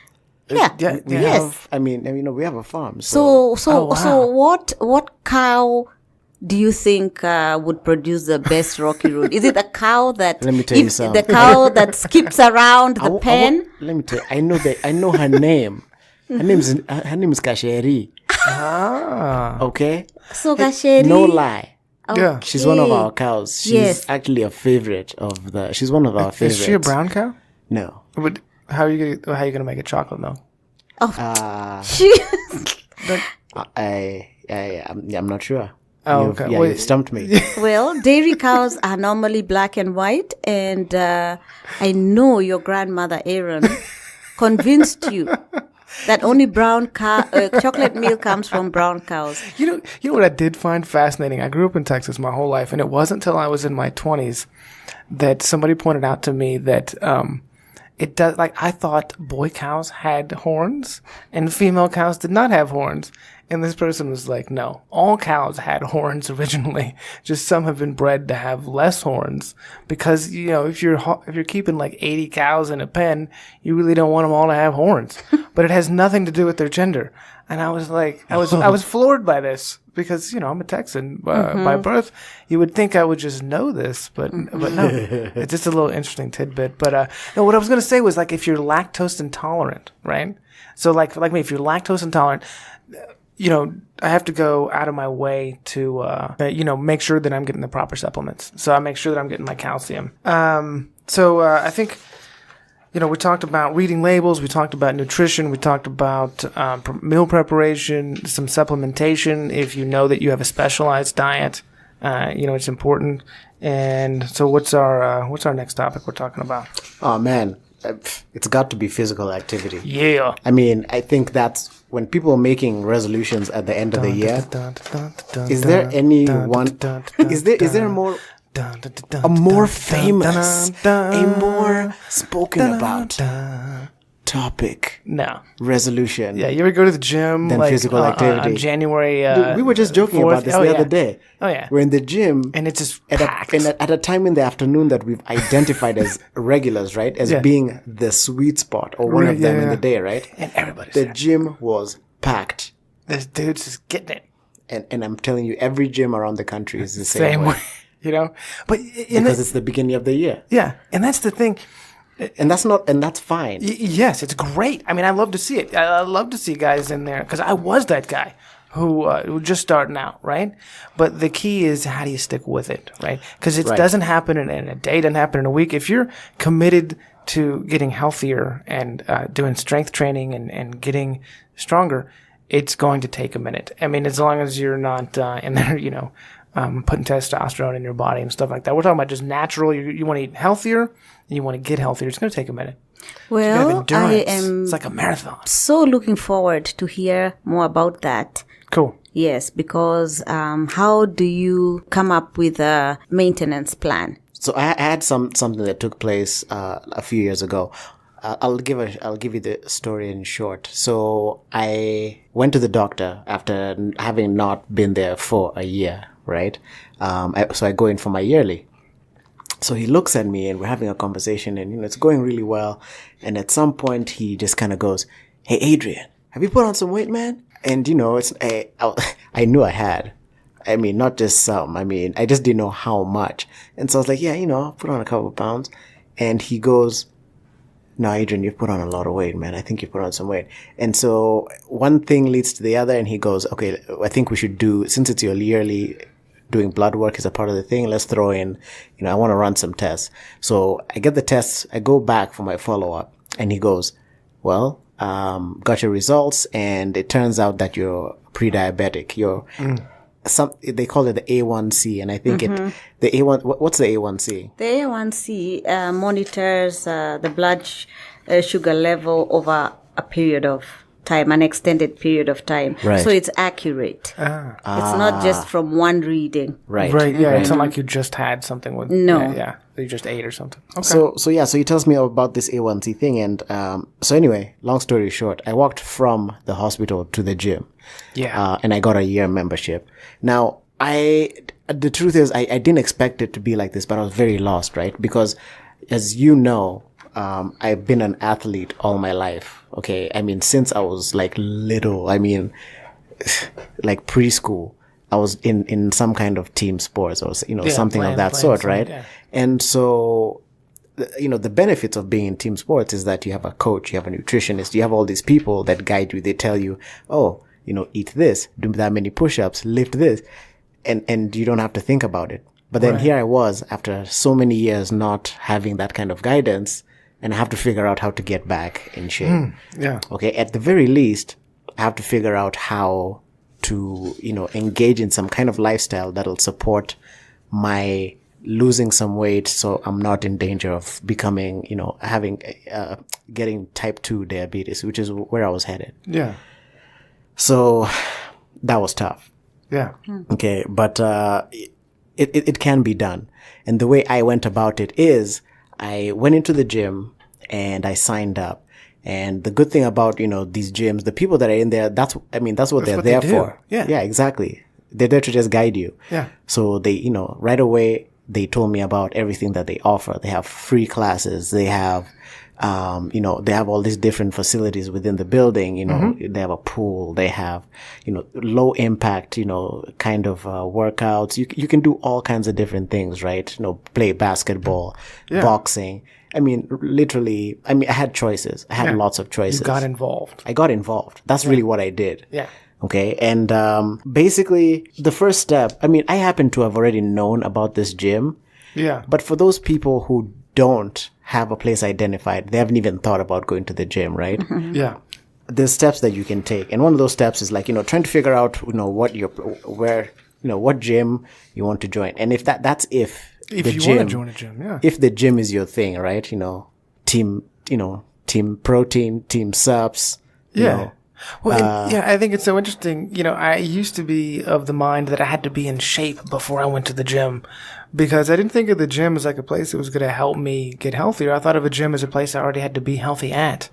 Yeah. Yeah, We Yes. have. I mean, we have a farm. So, So what cow do you think would produce the best Rocky Road? Is it a cow that Let me tell you something. the cow that skips around the pen? let me tell you. I know her name. Her name is Kasheri. Okay. So Gasheri. No lie. Yeah. She's one of our cows. She's Yes. actually a favorite of the. She's one of our favorites. Is she a brown cow? No. But how are you gonna make it chocolate milk? She, I'm not sure. Oh, You've, okay. yeah, Wait. you've stumped me. Well, dairy cows are normally black and white, and I know your grandmother Aaron convinced you that only chocolate milk comes from brown cows. You know what I did find fascinating? I grew up in Texas my whole life, and it wasn't until I was in my 20s that somebody pointed out to me that it does. Like, I thought boy cows had horns and female cows did not have horns. And this person was like, no, all cows had horns originally. Just some have been bred to have less horns because, you know, if you're keeping like 80 cows in a pen, you really don't want them all to have horns. But it has nothing to do with their gender. And I was like, I was floored by this because, you know, I'm a Texan by birth. You would think I would just know this, but no, it's just a little interesting tidbit. But no, what I was going to say was, like, if you're lactose intolerant, right? So like me, if you're lactose intolerant, you know, I have to go out of my way to, you know, make sure that I'm getting the proper supplements. So I make sure that I'm getting my calcium. So I think, you know, we talked about reading labels, we talked about nutrition, we talked about meal preparation, some supplementation. If you know that you have a specialized diet, you know, it's important. And so what's our next topic we're talking about? Oh man, it's got to be physical activity. Yeah. I mean, I think that's when people are making resolutions at the end of the year. Is there anyone? Is there a more famous, a more spoken about topic? No. Resolution. Yeah, you ever go to the gym? Than like, physical activity. On January. Dude, we were just joking 4th. about this the other day. Oh yeah. We're in the gym. And it's just at packed. at a time in the afternoon that we've identified as regulars, right? As being the sweet spot or one of them in the day, right? And everybody's The there. gym was packed. This dude's just getting it. And I'm telling you, every gym around the country is the same way. You know? But Because it's the beginning of the year. yeah, and that's the thing. And that's fine. Yes, it's great. I mean, I love to see it. I love to see guys in there because I was that guy who was just starting out, right? But the key is, how do you stick with it, right? Because it doesn't happen in a day, doesn't happen in a week. If you're committed to getting healthier and doing strength training and getting stronger, it's going to take a minute. I mean, as long as you're not in there, you know, putting testosterone in your body and stuff like that. We're talking about just natural. You want to eat healthier, and you want to get healthier. It's going to take a minute. Well, I Endurance. am It's like a marathon. so looking forward to hear more about that. Cool. Yes, because how do you come up with a maintenance plan? So I had something that took place a few years ago. I'll give you the story in short. So I went to the doctor after having not been there for a year, right? So I go in for my yearly. So he looks at me and we're having a conversation and, you know, it's going really well. And at some point he just kind of goes, "Hey, Adrian, have you put on some weight, man?" And, you know, I knew I had. I mean, not just some. I mean, I just didn't know how much. And so I was like, "Yeah, you know, I'll put on a couple of pounds." And he goes, "No, Adrian, you've put on a lot of weight, man. I think you put on some weight." And so one thing leads to the other, and he goes, "Okay, I think we should do, since it's your yearly, doing blood work is a part of the thing, let's throw in, you know, I want to run some tests." So I get the tests, I go back for my follow-up, and he goes, "Well, got your results, and it turns out that you're pre-diabetic. You're they call it the A1C, and I think the A1. What's the A1C? The A1C monitors the blood sugar level over a period of time, an extended period of time. Right. So it's accurate. It's not just from one reading. Right. Yeah. It's not like you just had something with. No. Yeah. You just ate or something. Okay. So he tells me about this A1C thing, and so anyway, long story short, I walked from the hospital to the gym. Yeah. And I got a year membership. Now, the truth is, I didn't expect it to be like this, but I was very lost, right? Because, as you know, I've been an athlete all my life. Okay. I mean, since I was like little, I mean, like preschool, I was in some kind of team sports or, you know, something of that sort, right? Yeah. And so, you know, the benefits of being in team sports is that you have a coach, you have a nutritionist, you have all these people that guide you. They tell you, "Oh, you know, eat this, do that many push-ups, lift this," and you don't have to think about it. But then here I was after so many years not having that kind of guidance, and I have to figure out how to get back in shape. Yeah. Okay. At the very least, I have to figure out how to, engage in some kind of lifestyle that'll support my losing some weight, so I'm not in danger of becoming, getting type 2 diabetes, which is where I was headed. Yeah. So that was tough. Yeah. Okay. But, it can be done. And the way I went about it is I went into the gym and I signed up. And the good thing about, these gyms, the people that are in there, that's what they're what there they do. for. Yeah. Yeah, exactly. They're there to just guide you. Yeah. So they, right away, they told me about everything that they offer. They have free classes. They have, they have all these different facilities within the building. They have a pool. They have, low impact, kind of, workouts. You can do all kinds of different things, right? Play basketball, boxing. I mean, literally, I had choices. I had lots of choices. You got involved. I got involved. That's really what I did. Yeah. Okay. And, basically the first step, I happen to have already known about this gym. Yeah. But for those people who don't have a place identified, they haven't even thought about going to the gym, right? Yeah. There's steps that you can take. And one of those steps is like, trying to figure out, what gym you want to join. And if that's if you the want to gym, join a gym, yeah. if the gym is your thing, right? Team protein, team subs, Yeah. Well, I think it's so interesting. I used to be of the mind that I had to be in shape before I went to the gym because I didn't think of the gym as like a place that was going to help me get healthier. I thought of a gym as a place I already had to be healthy at.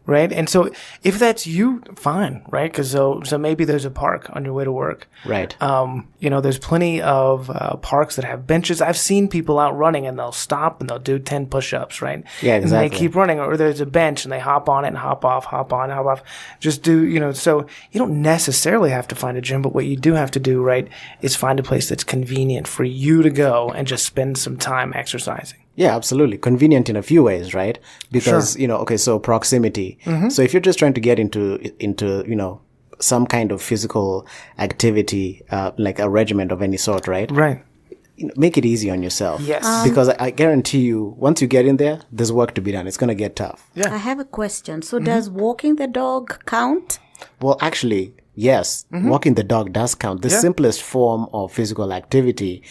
Right. And so if that's you, fine. Right. Because so maybe there's a park on your way to work. Right. There's plenty of parks that have benches. I've seen people out running and they'll stop and they'll do 10 push-ups. Right. Yeah, exactly. And they keep running. Or there's a bench and they hop on it and hop off, hop on, hop off. Just do, so you don't necessarily have to find a gym, but what you do have to do, right, is find a place that's convenient for you to go and just spend some time exercising. Yeah, absolutely. Convenient in a few ways, right? Because, so proximity. So if you're just trying to get into, some kind of physical activity, like a regimen of any sort, right? Right. Make it easy on yourself. Yes. Because I guarantee you, once you get in there, there's work to be done. It's going to get tough. Yeah. I have a question. So does walking the dog count? Well, actually, yes. Walking the dog does count. The simplest form of physical activity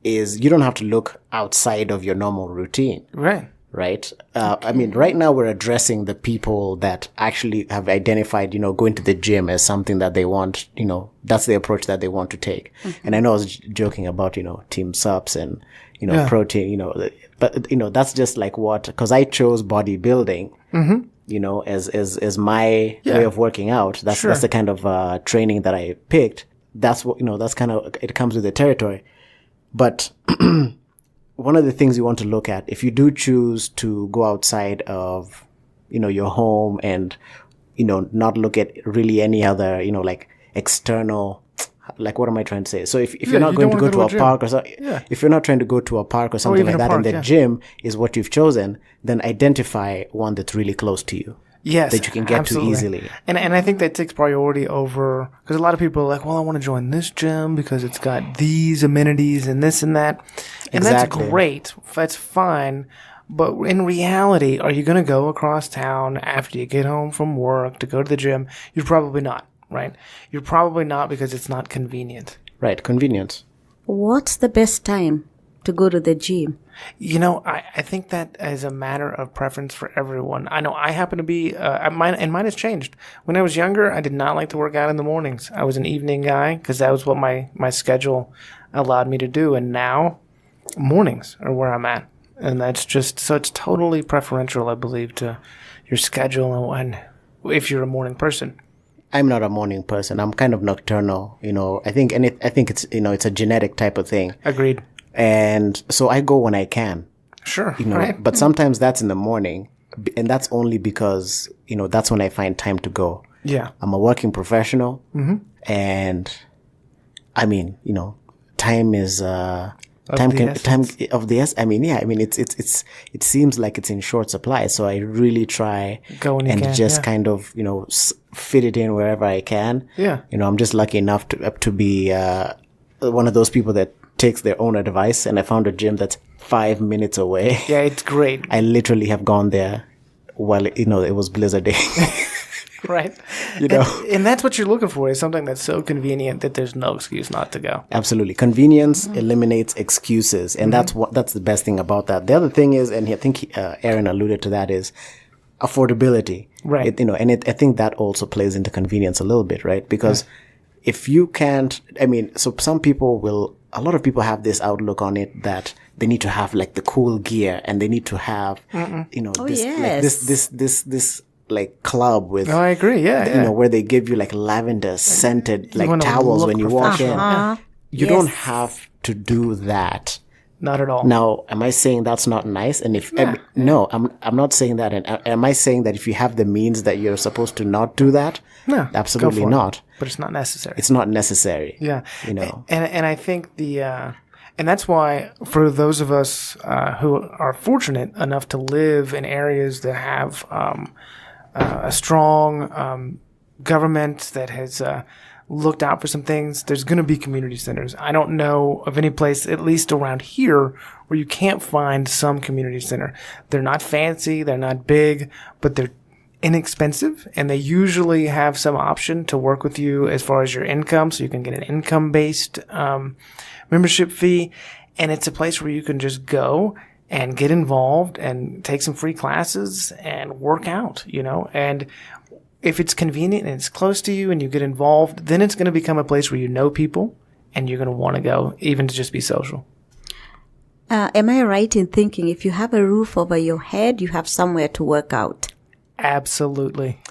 is you don't have to look outside of your normal routine. Right. Right? Right now we're addressing the people that actually have identified, going to the gym as something that they want, that's the approach that they want to take. And I know I was joking about, team subs and, protein, but, that's just like because I chose bodybuilding, as my way of working out. That's the kind of, training that I picked. That's what, that's kind of, it comes with the territory. But one of the things you want to look at, if you do choose to go outside of, your home and, not look at really any other, like external, like what am I trying to say? So if you're not going to go to a park or so, if you're not trying to go to a park or something like that, and the gym is what you've chosen, then identify one that's really close to you. Yes, that you can get absolutely. to easily. And I think that takes priority over, because a lot of people are like, well, I want to join this gym because it's got these amenities and this and that. And Exactly. that's great. That's fine. But in reality, are you going to go across town after you get home from work to go to the gym? You're probably not, right? You're probably not because it's not convenient. Right, convenience. What's the best time to go to the gym? I think that is a matter of preference for everyone. I know I happen to be, mine has changed. When I was younger, I did not like to work out in the mornings. I was an evening guy because that was what my schedule allowed me to do. And now mornings are where I'm at. And that's just, so it's totally preferential, I believe, to your schedule and if you're a morning person. I'm not a morning person. I'm kind of nocturnal, I think it's, it's a genetic type of thing. Agreed. And so I go when I can. Sure. Right? But sometimes that's in the morning. And that's only because, that's when I find time to go. Yeah. I'm a working professional. And time is, time of the essence. It seems like it's in short supply. So I really try and just kind of, fit it in wherever I can. Yeah. I'm just lucky enough to be, one of those people that takes their own advice, and I found a gym that's 5 minutes away. Yeah, it's great. I literally have gone there while, it was blizzard day. right? You know? And that's what you're looking for, is something that's so convenient that there's no excuse not to go. Absolutely. Convenience eliminates excuses. And that's the best thing about that. The other thing is, and I think Aaron alluded to that, is affordability. Right. I think that also plays into convenience a little bit, right? Because if you can't, so a lot of people have this outlook on it that they need to have like the cool gear and they need to have, this like club with, I agree. Yeah. where they give you like lavender scented like wanna towels look when you walk in. Uh-huh. You don't have to do that. Not at all. Now, am I saying that's not nice? And no, I'm not saying that. And am I saying that if you have the means that you're supposed to not do that? No, absolutely go for not. It. But it's not necessary. It's not necessary. Yeah. And I think and that's why for those of us who are fortunate enough to live in areas that have a strong government that has looked out for some things, there's going to be community centers. I don't know of any place, at least around here, where you can't find some community center. They're not fancy, they're not big, but they're inexpensive, and they usually have some option to work with you as far as your income, so you can get an income-based membership fee, and it's a place where you can just go and get involved and take some free classes and work out, and if it's convenient and it's close to you and you get involved, then it's going to become a place where you know people and you're going to want to go, even to just be social. Am I right in thinking if you have a roof over your head, you have somewhere to work out? Absolutely.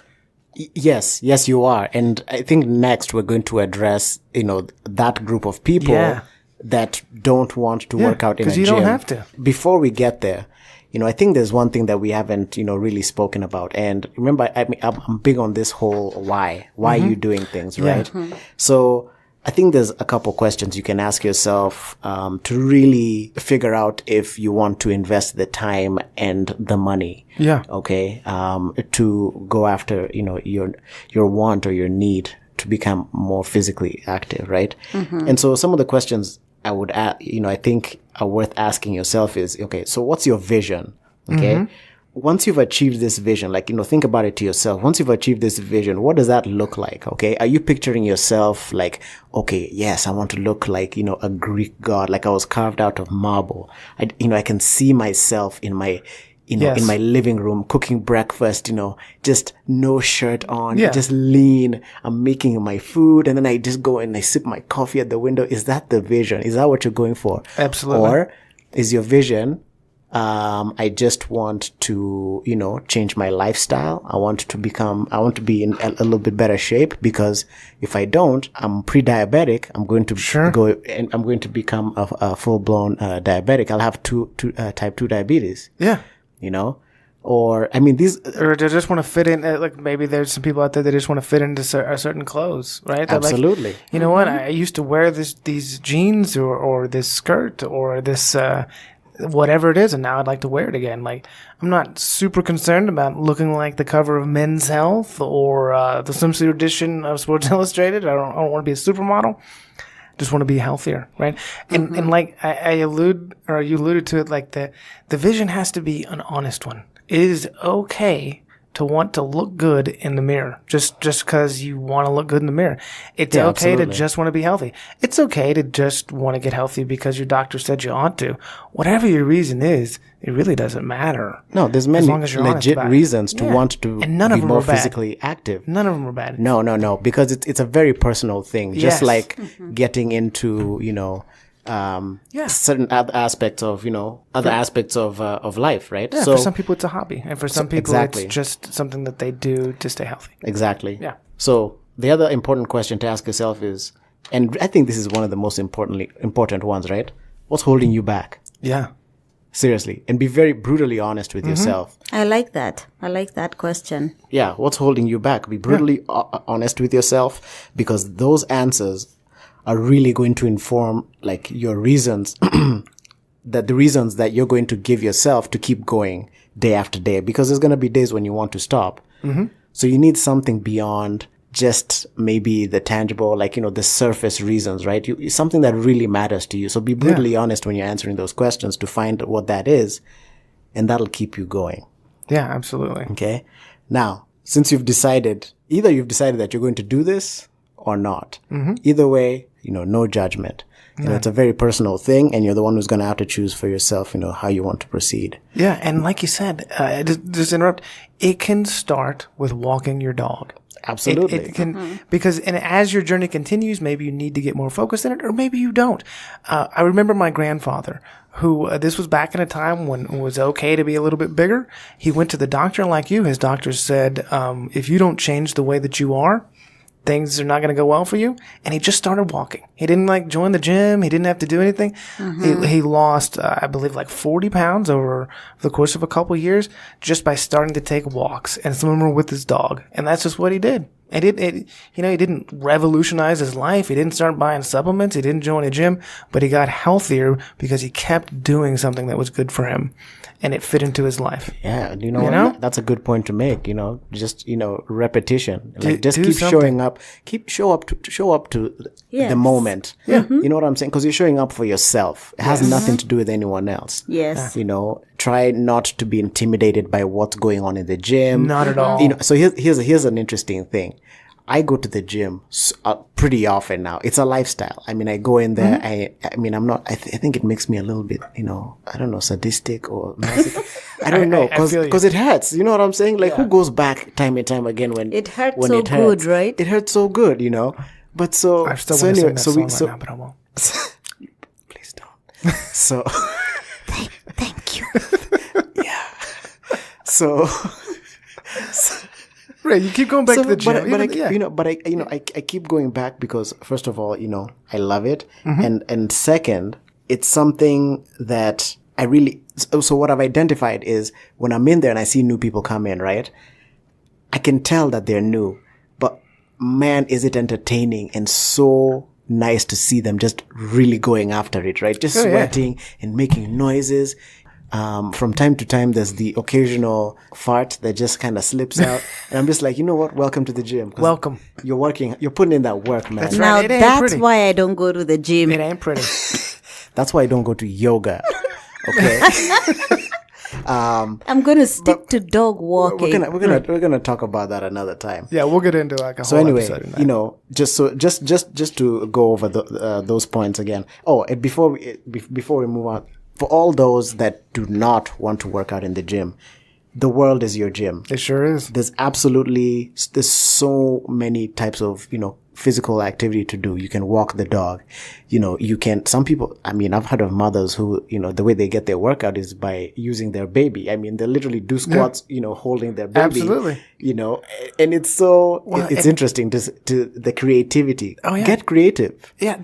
Yes, you are. And I think next we're going to address, that group of people that don't want to work out in a gym. Because you don't have to. Before we get there, I think there's one thing that we haven't, really spoken about. And remember, I'm big on this whole why are you doing things, right? Mm-hmm. So I think there's a couple questions you can ask yourself to really figure out if you want to invest the time and the money. Yeah. Okay. To go after, your want or your need to become more physically active, right? Mm-hmm. And so some of the questions I would add, I think are worth asking yourself is, okay, so what's your vision? Okay. Mm-hmm. Once you've achieved this vision, think about it to yourself. Once you've achieved this vision, what does that look like? Okay. Are you picturing yourself like, okay, yes, I want to look like, a Greek god, like I was carved out of marble. I can see myself in my, in my living room, cooking breakfast, just no shirt on, just lean. I'm making my food and then I just go and I sip my coffee at the window. Is that the vision? Is that what you're going for? Absolutely. Or is your vision, I just want to, change my lifestyle. I want to be in a little bit better shape because if I don't, I'm pre-diabetic. I'm going to go and I'm going to become a full-blown, diabetic. I'll have type 2 diabetes. Yeah. Or they just want to fit in. Like maybe there's some people out there that just want to fit into certain clothes, right? They're absolutely. Like, you know what? I used to wear these jeans or this skirt or this whatever it is, and now I'd like to wear it again. Like I'm not super concerned about looking like the cover of Men's Health or the swimsuit edition of Sports Illustrated. I don't want to be a supermodel. Just want to be healthier, right? And and like you alluded to it, like the vision has to be an honest one. It is okay to want to look good in the mirror, just because you want to look good in the mirror. It's okay to just want to be healthy. It's okay to just want to get healthy because your doctor said you ought to. Whatever your reason is, it really doesn't matter. No, there's many legit reasons to want to be more physically active. None of them are bad. No, because it's a very personal thing. Just like getting into, certain other aspects of, of life, right? Yeah, so, for some people it's a hobby. And for some people it's just something that they do to stay healthy. Exactly. Yeah. So the other important question to ask yourself is, and I think this is one of the most important ones, right? What's holding you back? Yeah. Seriously. And be very brutally honest with yourself. I like that. I like that question. Yeah. What's holding you back? Be brutally honest with yourself, because those answers are really going to inform like your reasons, the reasons that you're going to give yourself to keep going day after day, because there's going to be days when you want to stop. Mm-hmm. So you need something beyond just maybe the tangible, like, the surface reasons, right? Something that really matters to you. So be brutally honest when you're answering those questions to find what that is, and that'll keep you going. Yeah, absolutely. Okay. Now, since you've decided, either you've decided that you're going to do this or not. Either way, no judgment. It's a very personal thing, and you're the one who's going to have to choose for yourself, how you want to proceed. Yeah, and like you said, just interrupt. It can start with walking your dog. Absolutely. It can because and as your journey continues, maybe you need to get more focused in it, or maybe you don't. I remember my grandfather, who this was back in a time when it was okay to be a little bit bigger. He went to the doctor, and like you, his doctor said, if you don't change the way that you are, things are not going to go well for you. And he just started walking. He didn't join the gym. He didn't have to do anything. He lost, I believe, 40 pounds over the course of a couple years just by starting to take walks. And some of them were with his dog. And that's just what he did. And he didn't revolutionize his life. He didn't start buying supplements. He didn't join a gym, but he got healthier because he kept doing something that was good for him, and it fit into his life. Yeah, that's a good point to make. Just repetition. Just keep something. showing up. Show up to the moment. Yeah, you know what I'm saying? Because you're showing up for yourself. It has nothing to do with anyone else. Yes. Try not to be intimidated by what's going on in the gym. Not at all. So here's an interesting thing. I go to the gym pretty often now. It's a lifestyle. I mean, I go in there. I'm not. I think it makes me a little bit, I don't know, sadistic or masochist. I don't know, because it hurts. You know what I'm saying? Who goes back time and time again when it hurts when so it hurts? good, right? It hurts so good, But so I still so want to anyway, sing that song right now, but I won't. Please don't. So Thank you. so. Right, you keep going back to the gym. I keep going back because first of all, I love it, and second, it's something that I really. So what I've identified is when I'm in there and I see new people come in, right? I can tell that they're new, but man, is it entertaining and so nice to see them just really going after it, right? Just sweating and making noises. From time to time, there's the occasional fart that just kind of slips out. And I'm just like, you know what? Welcome to the gym. Welcome. You're working. You're putting in that work, man. That's Now right. It ain't that's pretty. why I don't go to the gym. It ain't pretty. That's why I don't go to yoga. Okay. I'm gonna stick to dog walking. We're gonna talk about that another time. Yeah, we'll get into a So whole anyway, episode in that. just to go over those points again. Oh, and before we move on, for all those that do not want to work out in the gym, the world is your gym. It sure is. There's so many types of, physical activity to do. You can walk the dog. Some people, I've heard of mothers who, the way they get their workout is by using their baby. They literally do squats, holding their baby. Absolutely. And it's so, it's interesting to the creativity. Oh, yeah. Get creative. Yeah,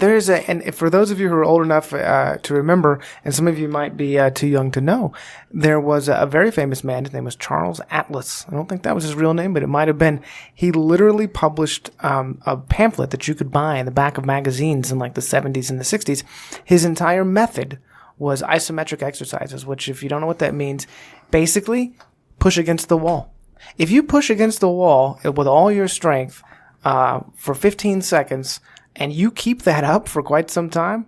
and for those of you who are old enough to remember, and some of you might be too young to know, there was a very famous man. His name was Charles Atlas. I don't think that was his real name, but it might have been. He literally published a pamphlet that you could buy in the back of magazines in the 70s and the 60s. His entire method was isometric exercises, which, if you don't know what that means, basically push against the wall. If you push against the wall with all your strength for 15 seconds and you keep that up for quite some time,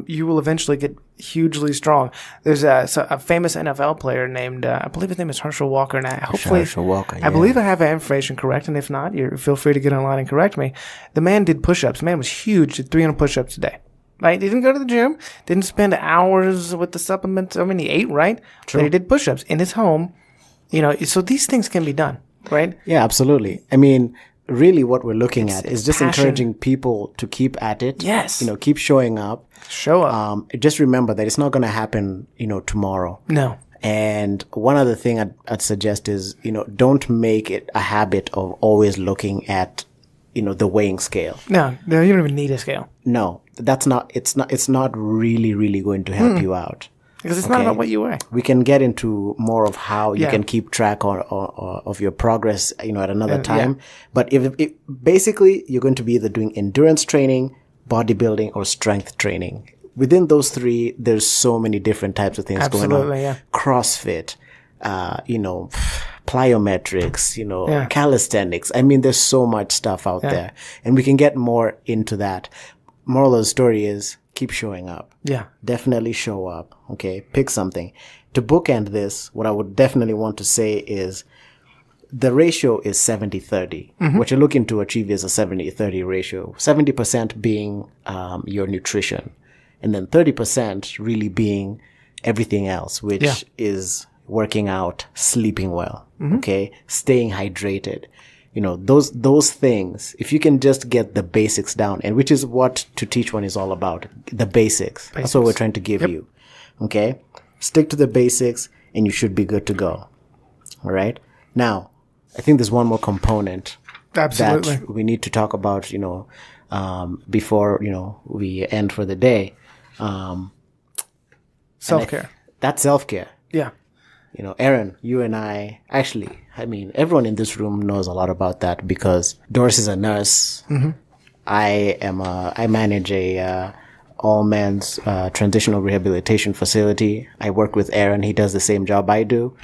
you will eventually get hugely strong. There's a famous NFL player named, I believe his name is Herschel Walker, and Herschel Walker, I believe I have that information correct, and if not, feel free to get online and correct me. The man did push-ups. The man was huge, did 300 push-ups a day. Right? He didn't go to the gym, didn't spend hours with the supplements. He ate, right? True. But he did push-ups in his home. So these things can be done, right? Yeah, absolutely. Really what we're looking at is just passion. encouraging people to keep at it. Yes. Keep showing up. Show up. Just remember that it's not going to happen, tomorrow. No. And one other thing I'd suggest is, don't make it a habit of always looking at, the weighing scale. No, you don't even need a scale. No, it's not really, really going to help you out. Because it's not about what you weigh. We can get into more of how you can keep track of your progress, at another time. But if basically you're going to be either doing endurance training, bodybuilding, or strength training. Within those three, there's so many different types of things going on. Yeah. CrossFit, plyometrics, calisthenics. There's so much stuff out there, and we can get more into that. Moral of the story is keep showing up. Yeah. Definitely show up. Okay. Pick something. To bookend this, what I would definitely want to say is the ratio is 70-30. What you're looking to achieve is a 70-30 ratio. 70% being your nutrition, and then 30% really being everything else, which is working out, sleeping well, okay, staying hydrated. You know, those things, if you can just get the basics down, and which is what To Teach One is all about, the basics. That's what we're trying to give you. Okay? Stick to the basics and you should be good to go. All right? Now, I think there's one more component Absolutely. that we need to talk about, you know, before, you know, we end for the day. Self-care. That's self-care. Yeah. You know, Aaron, you and I mean, everyone in this room knows a lot about that because Doris is a nurse. I manage a all men's transitional rehabilitation facility. I work with Aaron. He does the same job I do.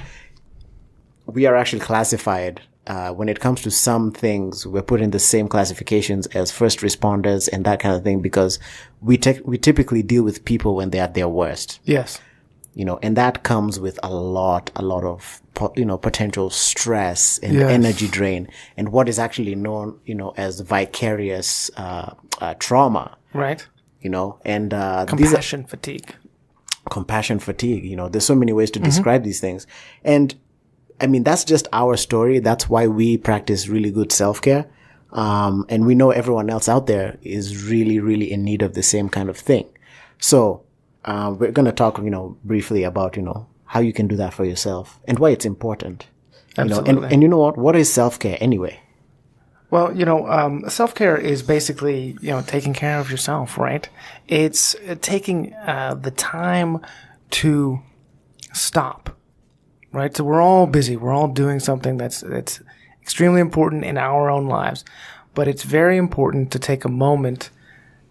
We are actually classified. When it comes to some things, we're put in the same classifications as first responders and that kind of thing because we typically deal with people when they're at their worst. Yes. You know, and that comes with a lot of, you know, potential stress and Yes. energy drain and what is actually known, you know, as vicarious, trauma, Right. you know, and, Compassion fatigue. compassion fatigue, you know, there's so many ways to describe these things. And I mean, that's just our story. That's why we practice really good self-care. And we know everyone else out there is really, really in need of the same kind of thing. So, we're going to talk, you know, briefly about, you know, how you can do that for yourself and why it's important. You know, Absolutely. and you know what? What is self-care anyway? Well, you know, self-care is basically, you know, taking care of yourself, right? It's taking the time to stop, right? So we're all busy. We're all doing something that's extremely important in our own lives. But it's very important to take a moment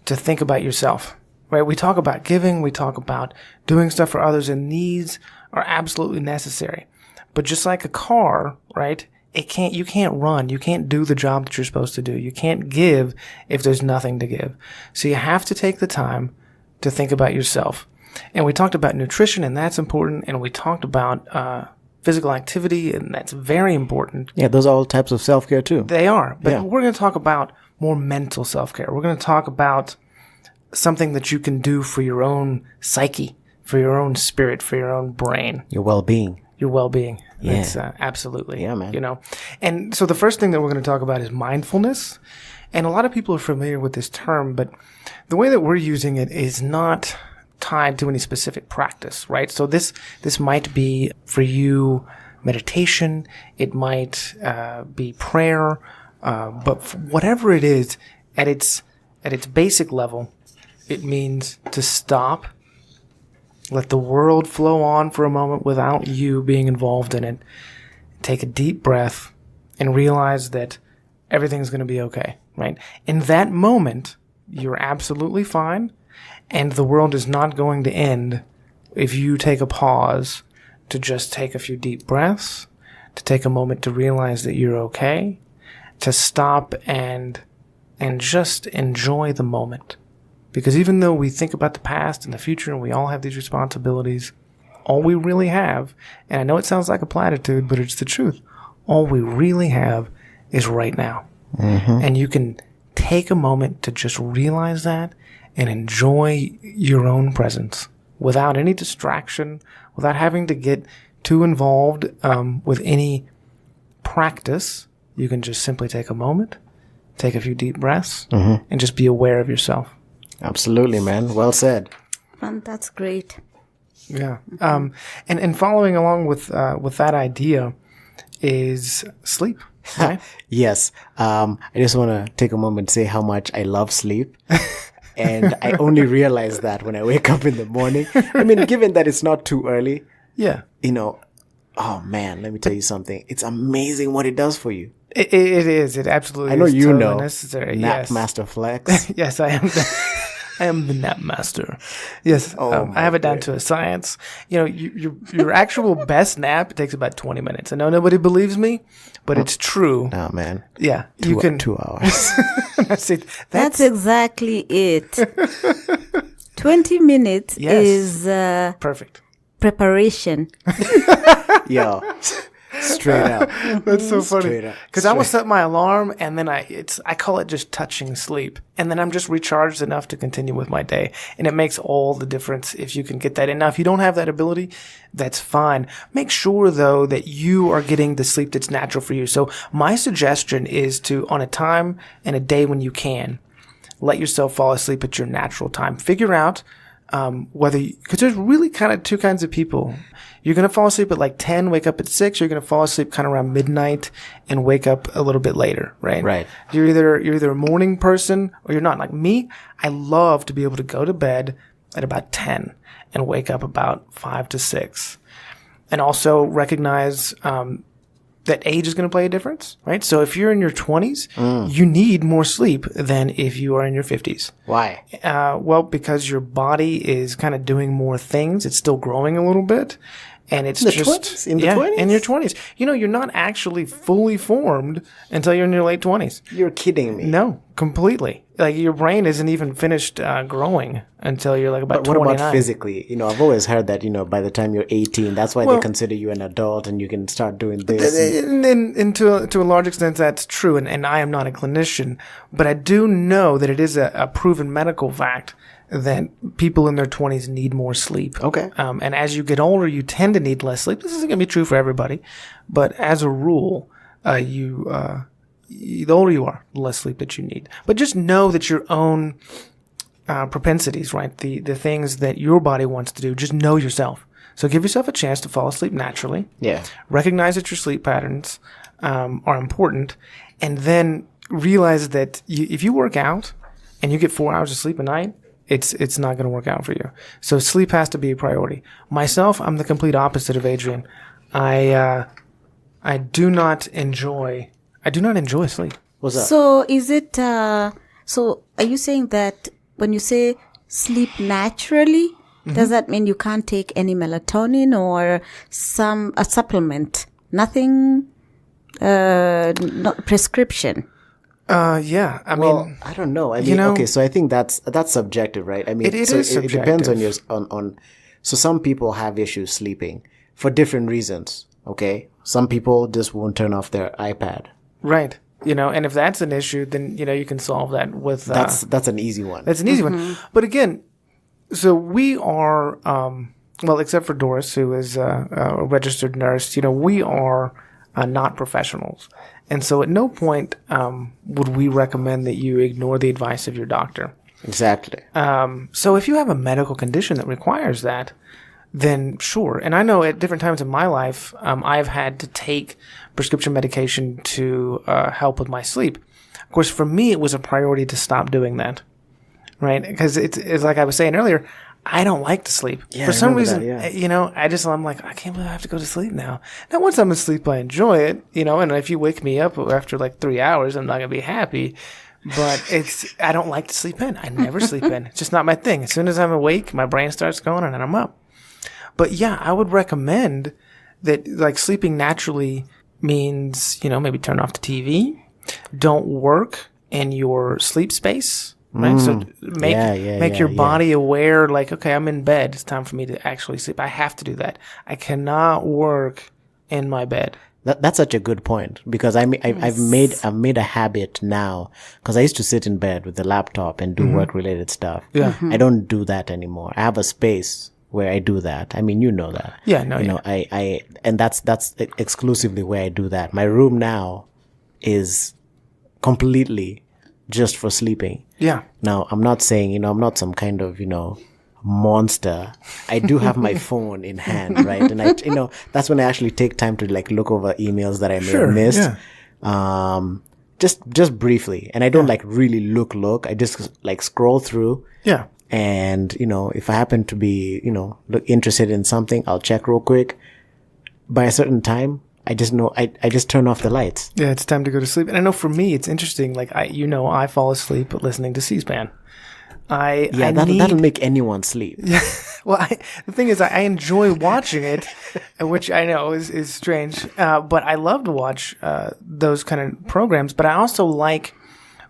to think about yourself, right? We talk about giving. We talk about doing stuff for others, and these are absolutely necessary. But just like a car, right? You can't run. You can't do the job that you're supposed to do. You can't give if there's nothing to give. So you have to take the time to think about yourself. And we talked about nutrition, and that's important. And we talked about physical activity, and that's very important. Yeah, those are all types of self-care too. They are. But Yeah. we're going to talk about more mental self-care. We're going to talk about something that you can do for your own psyche, for your own spirit, for your own brain. Your well-being. Your well-being. Yeah. That's absolutely. Yeah, man. You know, and so the first thing that we're going to talk about is mindfulness. And a lot of people are familiar with this term, but the way that we're using it is not tied to any specific practice, right? So this might be for you meditation. It might be prayer, but whatever it is, at its basic level, it means to stop. Let the world flow on for a moment without you being involved in it. Take a deep breath and realize that everything's going to be okay, right? In that moment, you're absolutely fine, and the world is not going to end if you take a pause to just take a few deep breaths, to take a moment to realize that you're okay, to stop and just enjoy the moment. Because even though we think about the past and the future and we all have these responsibilities, all we really have, and I know it sounds like a platitude, but it's the truth, all we really have is right now. And you can take a moment to just realize that and enjoy your own presence without any distraction, without having to get too involved with any practice. You can just simply take a moment, take a few deep breaths, and just be aware of yourself. Absolutely, man. Well said. Fun, that's great. Yeah. And following along with that idea is sleep. Right? Yes. I just want to take a moment to say how much I love sleep. And I only realize that when I wake up in the morning. I mean, given that it's not too early, Yeah. you know, oh man, let me tell you something. It's amazing what it does for you. It is. It absolutely I know is you totally know. necessary. Nap Yes. Master Flex. Yes, I am. I am the nap master. Yes, I have it down to a science. You know, your actual best nap takes about 20 minutes. I know nobody believes me, but it's true. Oh man. Yeah, you can. 2 hours. That's it. That's exactly it. 20 minutes Yes. is Perfect. preparation. Yo. Straight up. That's so funny. Straight up. Because I will set my alarm, and then I call it just touching sleep, and then I'm just recharged enough to continue with my day, and it makes all the difference if you can get that in. Now, if you don't have that ability, that's fine. Make sure though that you are getting the sleep that's natural for you. So my suggestion is to, on a time and a day when you can, let yourself fall asleep at your natural time. Figure out because there's really kind of two kinds of people. You're going to fall asleep at like 10, wake up at 6. You're going to fall asleep kind of around midnight and wake up a little bit later, right? Right. You're either a morning person or you're not. Like me, I love to be able to go to bed at about 10 and wake up about 5 to 6. And also recognize that age is going to play a difference, right? So if you're in your 20s, you need more sleep than if you are in your 50s. Why? Well, because your body is kind of doing more things. It's still growing a little bit. And it's In the just 20s? In the 20s? in your 20s. You know, you're not actually fully formed until you're in your late 20s. You're kidding me. No, completely. Like your brain isn't even finished growing until you're like about But what 29. about physically? You know, I've always heard that, you know, by the time you're 18, that's why they consider you an adult and you can start doing this. And to a large extent, that's true. And I am not a clinician, but I do know that it is a proven medical fact that people in their 20s need more sleep. Okay. And as you get older, you tend to need less sleep. This isn't going to be true for everybody, but as a rule, the older you are, the less sleep that you need. But just know that your own propensities, right? The things that your body wants to do, just know yourself. So give yourself a chance to fall asleep naturally. Yeah. Recognize that your sleep patterns are important, and then realize that if you work out and you get 4 hours of sleep a night, it's not going to work out for you. So sleep has to be a priority. Myself, I'm the complete opposite of Adrian. I do not enjoy sleep. What's up? So is it, so are you saying that when you say sleep naturally, does that mean you can't take any melatonin or a supplement? Nothing, not prescription? Yeah. I mean, I don't know. I mean, you know, okay, so I think that's subjective, right? I mean, It is it depends on subjective. on. So some people have issues sleeping for different reasons. Okay, some people just won't turn off their iPad. right. You know, and if that's an issue, then, you know, you can solve that with, That's an easy one. that's an easy one. But again, so we are, well, except for Doris, who is a registered nurse, you know, we are not professionals. And so at no point would we recommend that you ignore the advice of your doctor. Exactly. So if you have a medical condition that requires that, then sure. And I know at different times in my life, I've had to take prescription medication to help with my sleep. Of course, for me, it was a priority to stop doing that, right? Because it's like I was saying earlier, I don't like to sleep. Yeah, For I some remember reason, that, yeah. you know, I'm like, I can't believe I have to go to sleep now. Now, once I'm asleep, I enjoy it, you know, and if you wake me up after like 3 hours, I'm not going to be happy. But I don't like to sleep in. I never sleep in. It's just not my thing. As soon as I'm awake, my brain starts going and then I'm up. But yeah, I would recommend that, like, sleeping naturally means, you know, maybe turn off the TV. Don't work in your sleep space, right? So make your body aware, like, okay, I'm in bed. It's time for me to actually sleep. I have to do that. I cannot work in my bed. That's such a good point because I've made a habit now because I used to sit in bed with the laptop and do work related stuff. Yeah. I don't do that anymore. I have a space where I do that. I mean, you know that. Yeah, no, you know, and that's exclusively where I do that. My room now is completely just for sleeping. Yeah. Now, I'm not saying, you know, I'm not some kind of, you know, monster. I do have my phone in hand, right? And I, you know, that's when I actually take time to like look over emails that I may have missed. Yeah. Just briefly. And I don't like really look. I just like scroll through. Yeah. And, you know, if I happen to be, you know, interested in something, I'll check real quick. By a certain time, I just know, I just turn off the lights. Yeah, it's time to go to sleep. And I know for me, it's interesting. Like, I fall asleep listening to C-SPAN. That'll make anyone sleep. Yeah. Well, the thing is, I enjoy watching it, which I know is strange. But I love to watch those kind of programs. But I also like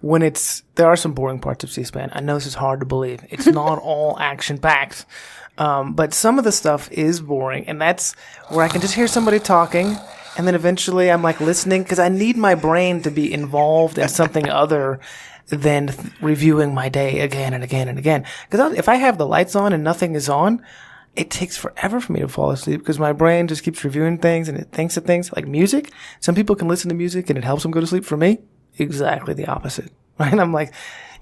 when there are some boring parts of C-SPAN. I know this is hard to believe. It's not all action-packed. But some of the stuff is boring. And that's where I can just hear somebody talking And then eventually I'm like listening because I need my brain to be involved in something other than reviewing my day again and again and again. Because if I have the lights on and nothing is on, it takes forever for me to fall asleep because my brain just keeps reviewing things and it thinks of things like music. Some people can listen to music and it helps them go to sleep. For me, exactly the opposite. Right? I'm like,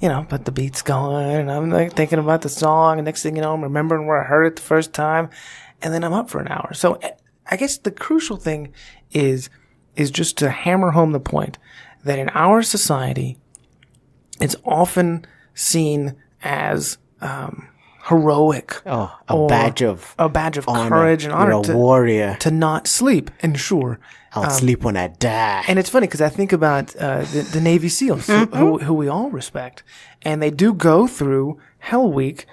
but the beat's going and I'm like thinking about the song and next thing you know, I'm remembering where I heard it the first time and then I'm up for an hour. So I guess the crucial thing is just to hammer home the point that in our society, it's often seen as heroic. Oh, a badge of honor. Courage and honor. You're a warrior. To not sleep. And sure. I'll sleep when I die. And it's funny because I think about the Navy SEALs who we all respect. And they do go through Hell Week,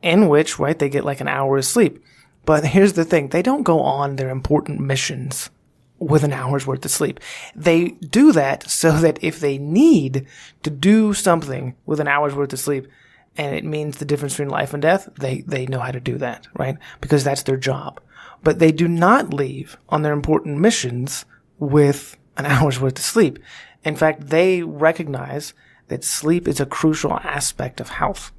in which, right, they get like an hour of sleep. But here's the thing. They don't go on their important missions with an hour's worth of sleep. They do that so that if they need to do something with an hour's worth of sleep, and it means the difference between life and death, they know how to do that, right? Because that's their job. But they do not leave on their important missions with an hour's worth of sleep. In fact, they recognize that sleep is a crucial aspect of health.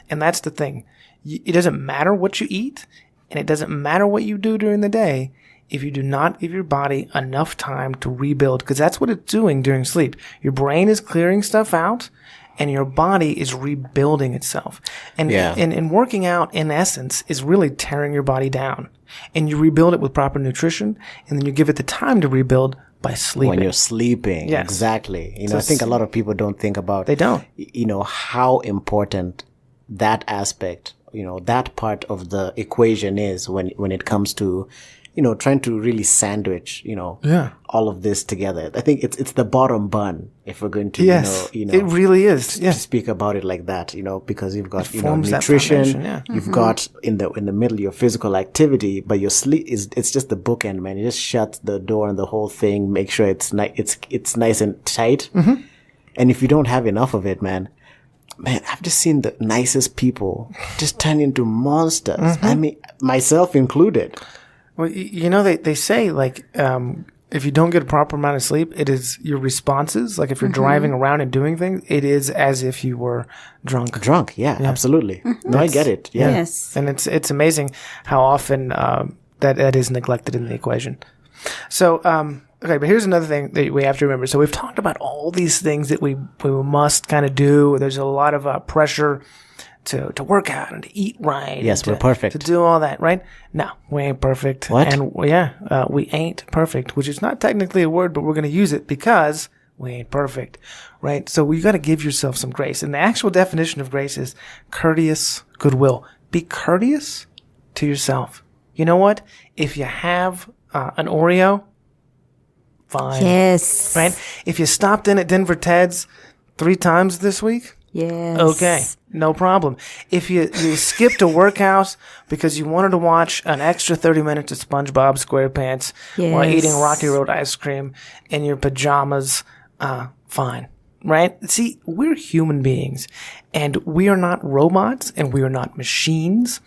And that's the thing. It doesn't matter what you eat, and it doesn't matter what you do during the day if you do not give your body enough time to rebuild, because that's what it's doing during sleep. Your brain is clearing stuff out, and your body is rebuilding itself. And working out, in essence, is really tearing your body down. And you rebuild it with proper nutrition, and then you give it the time to rebuild by sleeping. When you're sleeping. Yes. Exactly. I think a lot of people don't think about, They don't. How important that aspect, that part of the equation is when it comes to, trying to really sandwich, all of this together. I think it's the bottom bun if we're going to, it really is. To speak about it like that, because you've got, forms that nutrition, foundation, you've got in the middle your physical activity, but your sleep it's just the bookend, man. You just shut the door on the whole thing, make sure it's nice and tight. Mm-hmm. And if you don't have enough of it, man, I've just seen the nicest people just turn into monsters. Mm-hmm. I mean, myself included. Well, they say, like, if you don't get a proper amount of sleep, it is your responses. Like, if you're driving around and doing things, it is as if you were drunk. Drunk, yeah. Absolutely. No, I get it. Yeah. Yes. And it's amazing how often that is neglected in the equation. So, okay, but here's another thing that we have to remember. So we've talked about all these things that we must kind of do. There's a lot of pressure to work out and to eat right. Yes, we're perfect. To do all that, right? No, we ain't perfect. What? And we ain't perfect, which is not technically a word, but we're going to use it because we ain't perfect, right? So you got to give yourself some grace. And the actual definition of grace is courteous goodwill. Be courteous to yourself. You know what? If you have an Oreo, fine. Yes. Right? If you stopped in at Denver Ted's 3 times this week, Yes. okay, no problem. If you skipped a workout because you wanted to watch an extra 30 minutes of SpongeBob SquarePants while Yes. eating Rocky Road ice cream in your pajamas, fine. Right? See, we're human beings, and we are not robots, and we are not machines.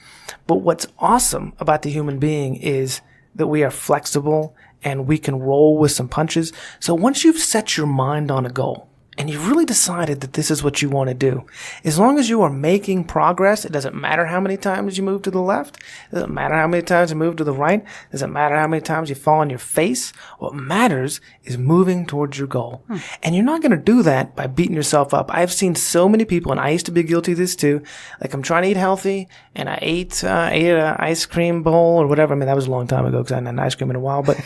But what's awesome about the human being is that we are flexible, and we can roll with some punches. So once you've set your mind on a goal, and you've really decided that this is what you want to do, as long as you are making progress, it doesn't matter how many times you move to the left, it doesn't matter how many times you move to the right, it doesn't matter how many times you fall on your face. What matters is moving towards your goal. And you're not going to do that by beating yourself up. I've seen so many people, and I used to be guilty of this too. Like, I'm trying to eat healthy, and I ate an ice cream bowl or whatever. I mean, that was a long time ago because I hadn't had ice cream in a while. But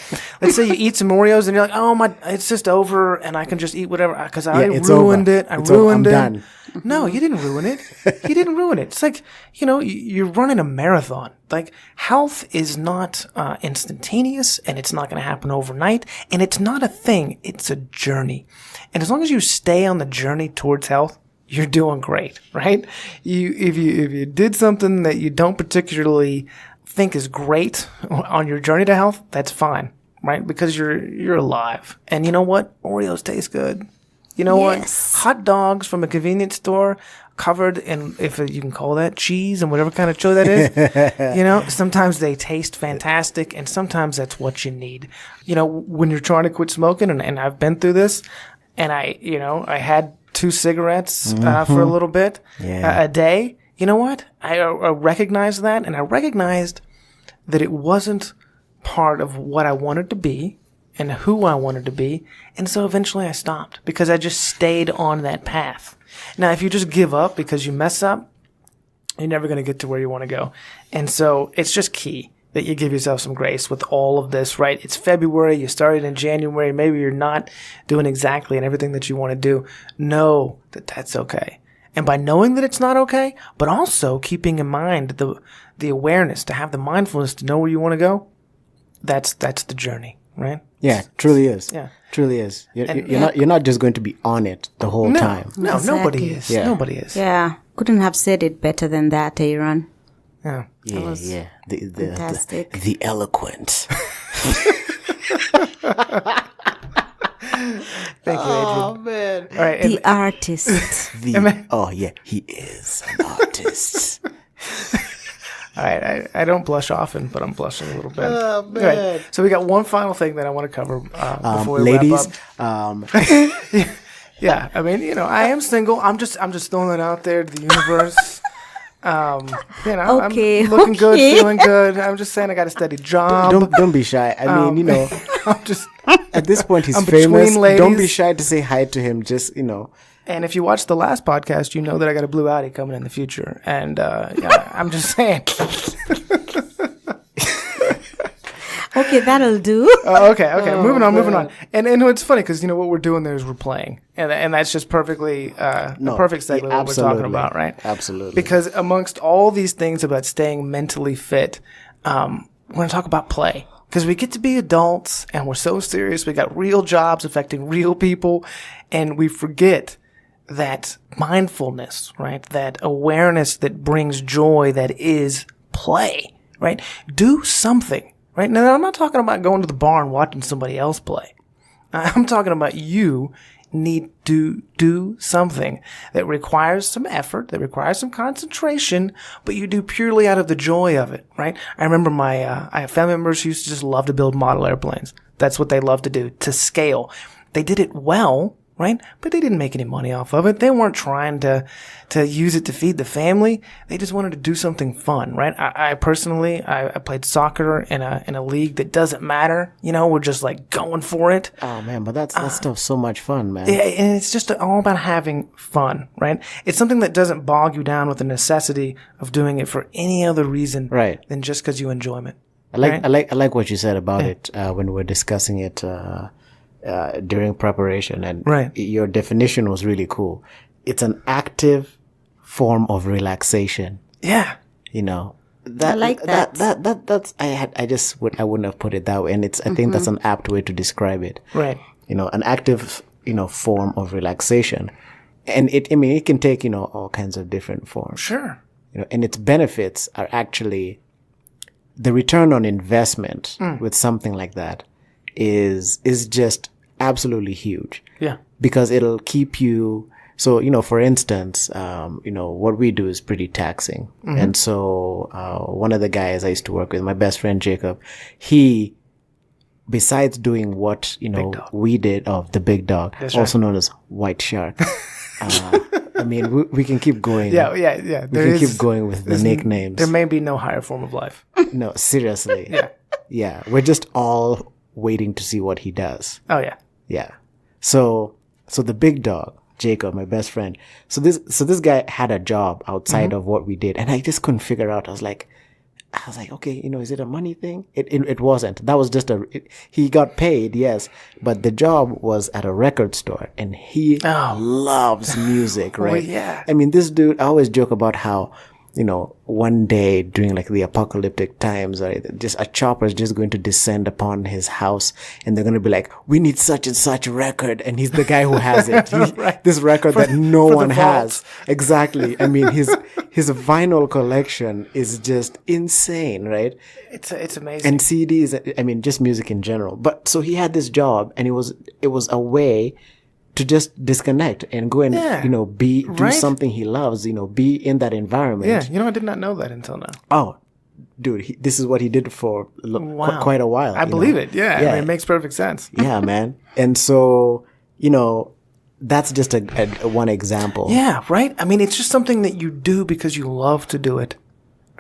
let's say you eat some Oreos, and you're like, oh my, it's just over, and I can just eat whatever because I ruined it. I ruined it. I'm done. No, you didn't ruin it. You didn't ruin it. It's like, you're running a marathon. Like, health is not instantaneous, and it's not going to happen overnight, and it's not a thing. It's a journey. And as long as you stay on the journey towards health, you're doing great, right? If you did something that you don't particularly think is great on your journey to health, that's fine, right? Because you're alive. And you know what? Oreos taste good. You know Yes. what? Hot dogs from a convenience store covered in, if you can call that, cheese and whatever kind of show that is. You know, sometimes they taste fantastic, and sometimes that's what you need. You know, when you're trying to quit smoking, and I've been through this, and I had 2 cigarettes for a little bit Yeah. a day. You know what? I recognized that, and I recognized that it wasn't part of what I wanted to be and who I wanted to be. And so eventually I stopped because I just stayed on that path. Now, if you just give up because you mess up, you're never going to get to where you want to go. And so it's just key that you give yourself some grace with all of this, right? It's February. You started in January. Maybe you're not doing exactly and everything that you want to do. Know that that's okay. And by knowing that it's not okay, but also keeping in mind the awareness, to have the mindfulness to know where you want to go, that's the journey, right? Yeah, truly is. Yeah. Truly is. You're not just going to be on it the whole time. No, nobody Exactly. is. Yeah. Nobody is. Yeah. Couldn't have said it better than that, Aaron. Yeah. Yeah, yeah. fantastic. The eloquent. Thank you, Adrian. Man. All right. and- The artist. Oh yeah, he is an artist. All right, I don't blush often, but I'm blushing a little bit. Oh, man. All right, so we got one final thing that I want to cover before we Ladies, wrap up. Yeah, I mean, you know, I am single. I'm just throwing it out there to the universe. You know, Okay, I'm looking good, okay. feeling good. I'm just saying I got a steady job. don't be shy. I mean, you know, I'm just. at this point he's I'm famous. between Don't be ladies. shy to say hi to him. Just And if you watched the last podcast, you know that I got a blue Audi coming in the future. And yeah, I'm just saying. Okay, that'll do. Okay. Moving on. And it's funny because, you know, what we're doing there is we're playing. And that's just perfectly a perfect segue what we're talking about, right? Absolutely. Because amongst all these things about staying mentally fit, we're going to talk about play. Because we get to be adults and we're so serious. We got real jobs affecting real people. And we forget that mindfulness, right? That awareness that brings joy, that is play, right? Do something, right? Now, I'm not talking about going to the bar and watching somebody else play. I'm talking about you need to do something that requires some effort, that requires some concentration, but you do purely out of the joy of it, right? I remember I have family members who used to just love to build model airplanes. That's what they love to do, to scale. They did it well, right? But they didn't make any money off of it. They weren't trying to use it to feed the family. They just wanted to do something fun, right? I personally played soccer in a league that doesn't matter. You know, we're just like going for it. Oh man, but that stuff's so much fun, man. Yeah, and it's just all about having fun, right? It's something that doesn't bog you down with the necessity of doing it for any other reason Right. than just because you enjoy it. I like what you said about it when we were discussing it during preparation, and Right. your definition was really cool. It's an active form of relaxation. Yeah. You know, that, I like that. That's I wouldn't have put it that way, and I think that's an apt way to describe it. Right. You know, an active form of relaxation, and it can take all kinds of different forms. Sure. And its benefits are actually the return on investment with something like that is just absolutely huge. Yeah. Because it'll keep you. So, for instance, what we do is pretty taxing. And so, one of the guys I used to work with, my best friend Jacob, he, besides doing what, we did of the big dog, also known as White Shark. I mean, we can keep going. Yeah. We can keep going with the nicknames. There may be no higher form of life. No, seriously. Yeah. Yeah. We're just all waiting to see what he does. Oh, yeah. Yeah. So the big dog, Jacob, my best friend. So this guy had a job outside of what we did, and I just couldn't figure out. I was like, okay, is it a money thing? It wasn't. That was just he got paid, yes, but the job was at a record store, and he loves music, right? yeah. I mean, this dude, I always joke about how, one day during like the apocalyptic times, just a chopper is just going to descend upon his house, and they're going to be like, we need such and such record. And he's the guy who has it. Right. This record that no for the one vault. has. Exactly. I mean, his vinyl collection is just insane, right? It's amazing. And CDs, I mean, just music in general. But so he had this job, and it was a way to just disconnect and go and, Yeah. do Right? something he loves, be in that environment. Yeah, I did not know that until now. Oh, dude, this is what he did for Wow. quite a while. I believe it. Yeah, I Yeah. mean, it makes perfect sense. Yeah, man. And so, that's just a one example. Yeah, right. I mean, it's just something that you do because you love to do it,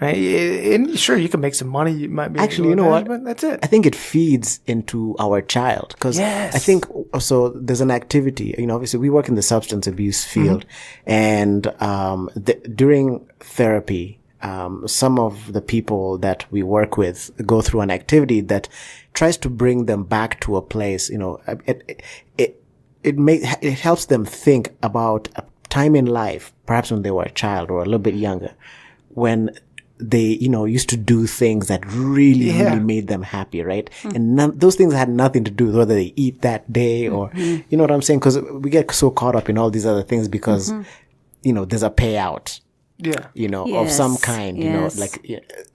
right? And sure, you can make some money. You might be Actually, able to you know do it, what? But that's it. I think it feeds into our child because Yes. I think so. There's an activity. Obviously, we work in the substance abuse field, and during therapy, some of the people that we work with go through an activity that tries to bring them back to a place. It helps them think about a time in life, perhaps when they were a child or a little bit younger, when they, used to do things that really, Yeah. really made them happy, right? And those things had nothing to do with whether they eat that day or, you know what I'm saying? Because we get so caught up in all these other things because, there's a payout, Yeah. of some Yes, kind, yes.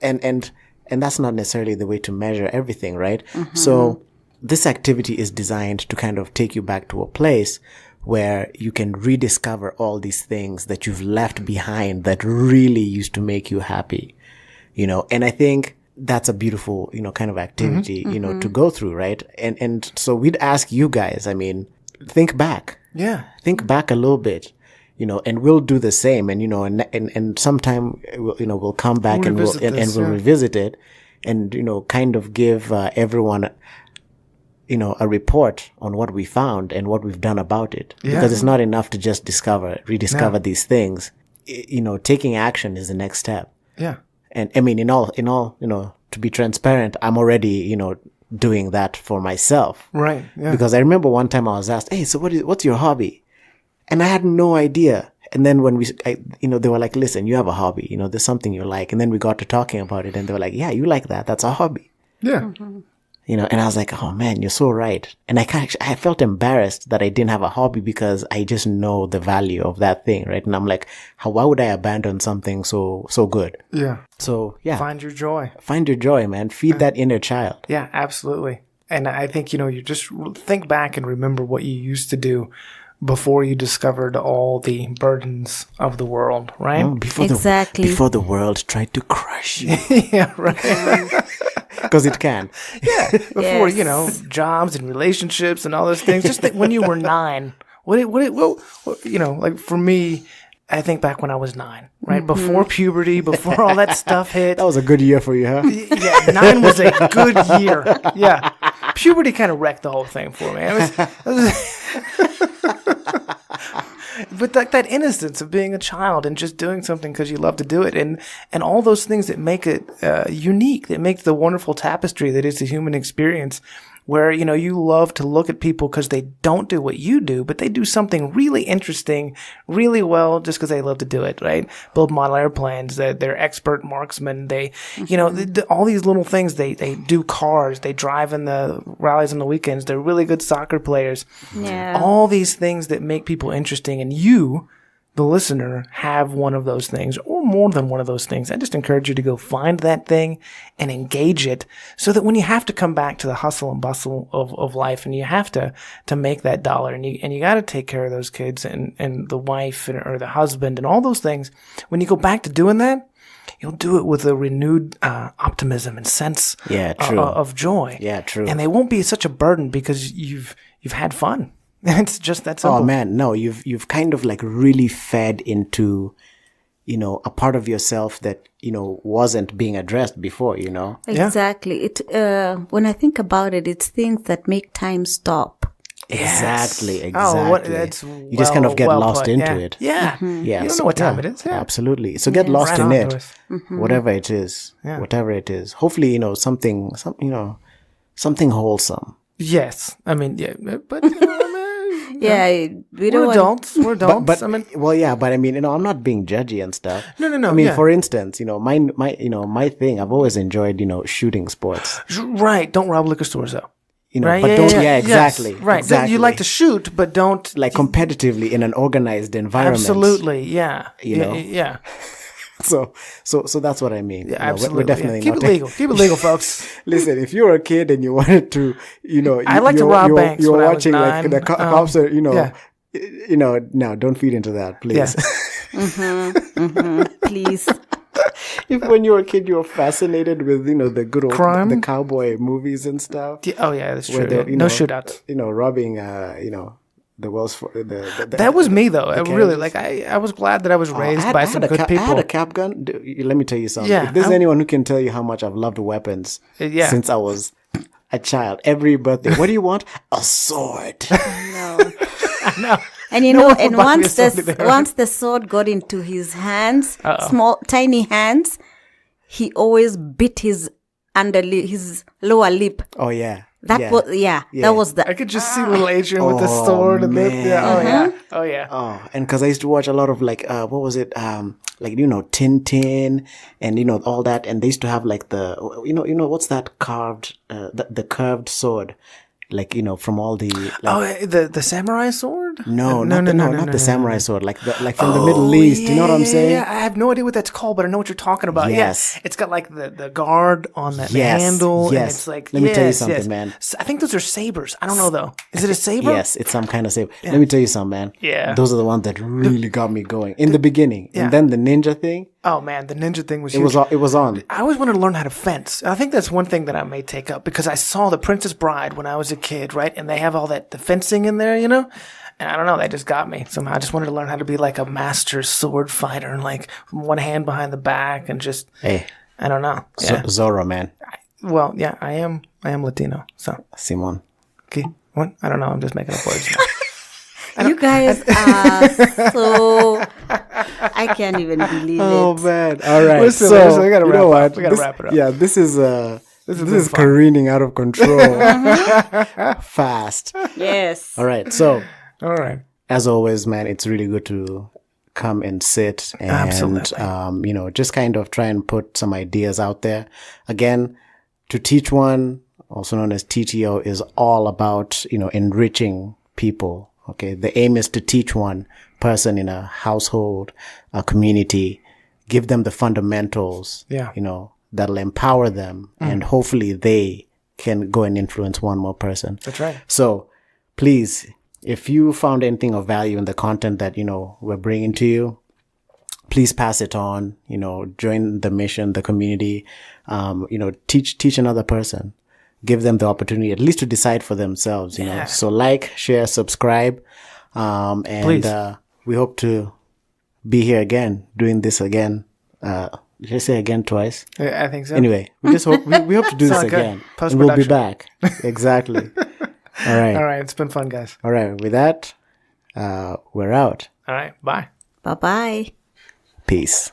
and that's not necessarily the way to measure everything, right? So this activity is designed to kind of take you back to a place where you can rediscover all these things that you've left behind that really used to make you happy, and I think that's a beautiful, kind of activity, to go through, right? And so we'd ask you guys, I mean, think back a little bit, and we'll do the same. And, and sometime, we'll come back and we'll, revisit and this, we'll yeah. revisit it and, kind of give, everyone, a report on what we found and what we've done about it. Yeah. Because it's not enough to just rediscover these things. Taking action is the next step. Yeah. And I mean, in all, to be transparent, I'm already, doing that for myself. Right. Yeah. Because I remember one time I was asked, "Hey, so what's your hobby?" And I had no idea. And then when they were like, "Listen, you have a hobby. There's something you like." And then we got to talking about it, and they were like, "Yeah, you like that. That's a hobby." yeah. And I was like, "Oh man, you're so right." And I felt embarrassed that I didn't have a hobby because I just know the value of that thing, right? And I'm like, why would I abandon something so good? Yeah. So yeah, Find your joy. find your joy, man. Feed that inner child. Yeah, absolutely. And I think, you just think back and remember what you used to do before you discovered all the burdens of the world, right? Exactly. Before the world tried to crush you, Yeah, right. because it can. Before, Yes. jobs and relationships and all those things. Just think when you were 9, like for me, I think back when I was 9, right? Before puberty, before all that stuff hit. That was a good year for you, huh? Yeah, 9 was a good year. Yeah. Puberty kind of wrecked the whole thing for me. But that innocence of being a child and just doing something because you love to do it, and all those things that make it unique, that make the wonderful tapestry that is the human experience, where you love to look at people because they don't do what you do, but they do something really interesting, really well, just because they love to do it, right? Build model airplanes, they're expert marksmen, they, all these little things, they do cars, they drive in the rallies on the weekends, they're really good soccer players. Yeah. All these things that make people interesting, and you, the listener, have one of those things or more than one of those things. I just encourage you to go find that thing and engage it so that when you have to come back to the hustle and bustle of life and you have to make that dollar and you got to take care of those kids and the wife or the husband and all those things, when you go back to doing that, you'll do it with a renewed optimism and sense Yeah, true. of joy. Yeah, true. And they won't be such a burden because you've had fun. It's just that simple. Oh man, no, you've kind of like really fed into, a part of yourself that, wasn't being addressed before, Exactly. It when I think about it, it's things that make time stop. Exactly. Oh, that's you just kind of get well lost put. into Yeah. it. Yeah. Yeah. You don't know what time it is. Yeah. Absolutely. So get lost Right in on it. to us. Whatever it is. Yeah. Whatever it is. Hopefully, something wholesome. Yes. I mean, yeah, but Yeah, we don't we're want. adults. We're adults. But I mean, well, yeah, but I mean, I'm not being judgy and stuff. No, I mean, yeah. for instance, my thing, I've always enjoyed, shooting sports. right. Don't rob liquor stores, though. Right? But don't, yeah, Yes, exactly. right. Exactly. You like to shoot, but don't. like competitively in an organized environment. Absolutely. Yeah. You know? Yeah. So that's what I mean. Yeah, You know, absolutely. We're definitely Keep not it legal. Keep it legal, folks. Listen, if you were a kid and you wanted to, I like to rob banks You're when I was watching like 9. the cops are, yeah. No, don't feed into that, please. Please. If when you were a kid, you were fascinated with, the good old Crime? the cowboy movies and stuff. Oh, yeah, that's true. where they're, No shootouts. Robbing, the Wells for That was me, though. I really, Kansas. I was glad that I was raised by some good people. I had a cap gun. Let me tell you something. Yeah, If there's anyone who can tell you how much I've loved weapons Yeah. since I was a child, every birthday, what do you want? A sword. No. And you No know, one and would buy me once a sword either. once the sword got into his hands, small, tiny hands, he always bit his his lower lip. Oh yeah. That yeah. was Yeah. that was the I could just see little Adrian with the Oh, sword and the man. yeah. Oh yeah. Oh yeah. Oh, and because I used to watch a lot of like, what was it? Like, Tintin and, all that. And they used to have like what's that carved, the curved sword? Like, from all the, like, The samurai sword? no, no, not the samurai sword, like from the Middle East. You know what I'm saying? Yeah, I have no idea what that's called, but I know what you're talking about. Yes. Yeah. It's got like the guard on the Yes, handle, and yes. it's like Let me tell you yes, something, yes. man. I think those are sabers. I don't know though. Is it a saber? Yes, it's some kind of saber. Let me tell you something, man. Yeah. Those are the ones that really got me going in the beginning. Yeah. And then the ninja thing, Oh man, the ninja thing was it huge. was on. I always wanted to learn how to fence. And I think that's one thing that I may take up because I saw The Princess Bride when I was a kid, right? And they have all the fencing in there, And I don't know, that just got me. Somehow I just wanted to learn how to be like a master sword fighter and like one hand behind the back and just Hey, I don't know. Yeah. Zorro, man. Well, yeah, I am Latino. So Simon. okay. What? I don't know, I'm just making up words. you guys are so. I can't even believe Oh it. man! All right, Listen, we gotta you wrap know up. what? We gotta This- wrap it up. Yeah, this is fun. careening out of control. Fast. Yes. All right, so All right. as always, man, it's really good to come and sit and Absolutely. just kind of try and put some ideas out there. Again, to teach one, also known as TTO, is all about enriching people. Okay, the aim is to teach one person in a household, a community, give them the fundamentals. Yeah. That'll empower them, and hopefully they can go and influence one more person. That's right. So please, if you found anything of value in the content that, we're bringing to you, please pass it on, join the mission, the community, teach another person, give them the opportunity at least to decide for themselves, Yeah. So like, share, subscribe. And, Please. We hope to be here again, doing this again. Did I say again twice? I think so. Anyway, we just hope, we hope to do this Sound good. again. And we'll be Post-production. back. Exactly. All right. All right. It's been fun, guys. All right. With that, we're out. All right. Bye. Bye bye. Peace.